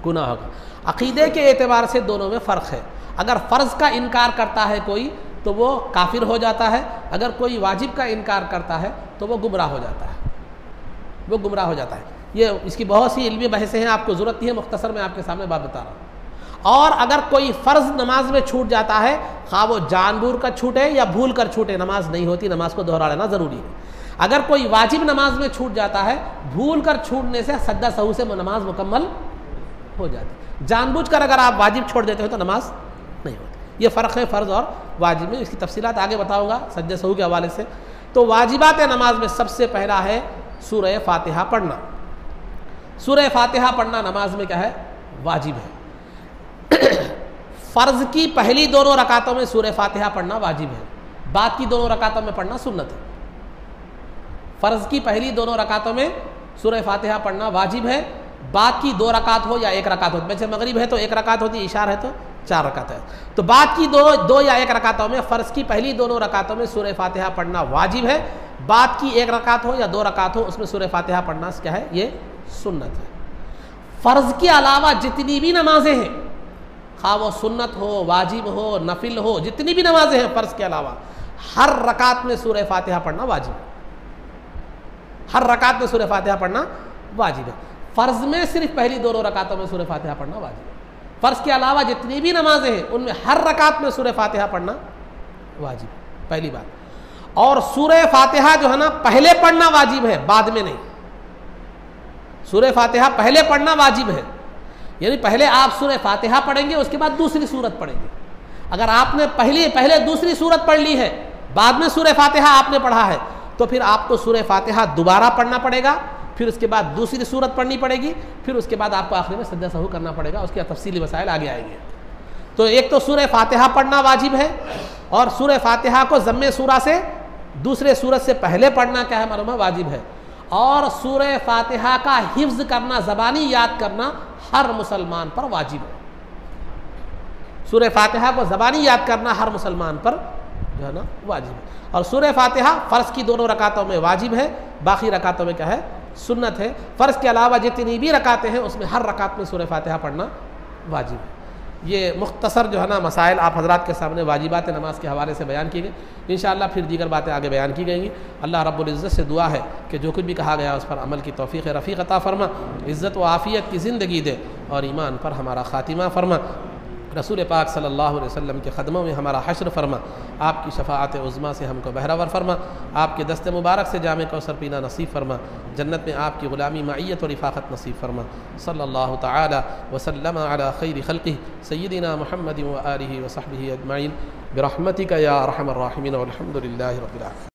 گناہ ہوگا۔ عقیدے کے اعتبار سے دونوں میں فرق ہے۔ اگر فرض کا انکار کرتا ہے کوئی تو وہ کافر ہو جاتا ہے، اگر کوئی واجب کا انکار کرتا ہے تو وہ گمراہ ہو جاتا ہے، وہ گمراہ ہو جاتا ہے۔ یہ اس کی بہت سی علمی بحثیں ہیں، آپ کو ضرورت نہیں ہے، مختصر میں آپ کے سامنے بات بتا رہا ہوں۔ اور اگر کوئی فرض نماز میں چھوٹ جاتا ہے، خواہ وہ جان بوجھ کر چھوٹے یا بھول کر چھوٹے، نماز نہیں ہوتی، نماز کو دوہرا لینا ضروری ہے۔ اگر کوئی واجب نماز میں چھوٹ جاتا ہے، بھول کر چھوٹنے سے سجدہ سہو سے نماز مکمل ہو جاتی ہے۔ جان بوجھ کر اگر آپ واجب چھوڑ دیتے ہو تو نماز نہیں ہوتی۔ یہ فرق ہے فرض اور واجب میں، اس کی تفصیلات آگے بتاؤں گا سجدہ سہو کے حوالے سے۔ تو واجبات نماز میں سب سے پہلا ہے سورہ فاتحہ پڑھنا۔ سورہ فاتحہ پڑھنا نماز میں کیا ہے؟ واجب ہے۔ فرض کی پہلی دونوں رکعتوں میں سورہ فاتحہ پڑھنا واجب ہے، بعد کی دونوں رکعتوں میں پڑھنا سنت ہے۔ فرض کی پہلی دونوں رکعتوں میں سورہ فاتحہ پڑھنا واجب ہے، بعد کی 2 رکعت ہو یا 1 رکعت ہو، جیسے مغرب ہے تو 1 رکعت ہوتی ہے، عشاء ہے تو 4 رکعت ہے، تو بعد کی 2 یا 1 رکعتوں میں فرض کی پہلی دونوں رکعتوں میں سورہ فاتحہ پڑھنا واجب ہے، بعد کی 1 رکعت ہو یا 2 رکعت ہو اس میں سورہ فاتحہ پڑھنا کیا ہے؟ یہ سنت ہے۔ فرض کے علاوہ جتنی بھی نمازیں ہیں، خواہ وہ سنت ہو، واجب ہو، نفل ہو، جتنی بھی نمازیں ہیں فرض کے علاوہ، ہر رکعت میں سورہ فاتحہ پڑھنا واجب ہے، ہر رکعت میں سورہ فاتحہ پڑھنا واجب ہے۔ فرض میں صرف پہلی دونوں رکعتوں میں سورہ فاتحہ پڑھنا واجب ہے، فرض کے علاوہ جتنی بھی نمازیں ہیں ان میں ہر رکعت میں سورہ فاتحہ پڑھنا واجب ہے، پہلی بات۔ اور سورہ فاتحہ جو ہے نا پہلے پڑھنا واجب ہے، بعد میں نہیں۔ سورہ فاتحہ پہلے پڑھنا واجب ہے، یعنی پہلے آپ سورہ فاتحہ پڑھیں گے، اس کے بعد دوسری سورت پڑھیں گے۔ اگر آپ نے پہلے دوسری سورت پڑھ لی ہے، بعد میں سورہ فاتحہ آپ نے پڑھا ہے، تو پھر آپ کو سورہ فاتحہ دوبارہ پڑھنا پڑے گا، پھر اس کے بعد دوسری سورت پڑھنی پڑے گی، پھر اس کے بعد آپ کو آخر میں سجدہ سہو کرنا پڑے گا، اس کے تفصیلی مسائل آگے آئیں گے۔ تو ایک تو سورہ فاتحہ پڑھنا واجب ہے، اور سورہ فاتحہ کو ضم سورہ سے دوسرے سورت سے پہلے پڑھنا کیا ہے معلوم ہے؟ واجب ہے۔ اور سورہ فاتحہ کا حفظ کرنا، زبانی یاد کرنا ہر مسلمان پر واجب ہے۔ سورہ فاتحہ کو زبانی یاد کرنا ہر مسلمان پر جو ہے نا واجب ہے۔ اور سورہ فاتحہ فرض کی دونوں رکعتوں میں واجب ہے، باقی رکعتوں میں کیا ہے؟ سنت ہے۔ فرض کے علاوہ جتنی بھی رکعتیں ہیں اس میں ہر رکعت میں سورہ فاتحہ پڑھنا واجب ہے۔ یہ مختصر جو ہے نا مسائل آپ حضرات کے سامنے واجبات نماز کے حوالے سے بیان کی گئی، انشاءاللہ پھر دیگر باتیں آگے بیان کی گئی گی۔ اللہ رب العزت سے دعا ہے کہ جو کچھ بھی کہا گیا اس پر عمل کی توفیق رفیق عطا فرما، عزت و عافیت کی زندگی دے، اور ایمان پر ہمارا خاتمہ فرما، رسول پاک صلی اللہ علیہ وسلم کے قدموں میں ہمارا حشر فرما، آپ کی شفاعت عظمیٰ سے ہم کو بہرور فرما، آپ کے دست مبارک سے جام کوثر پینا نصیب فرما، جنت میں آپ کی غلامی معیت و رفاقت نصیب فرما۔ صلی اللہ تعالی وسلم علی خیر خلقہ سیدنا محمد و آلہ و صحبہ اجمعین برحمتک یا ارحم الراحمین والحمد للہ رب العالمین۔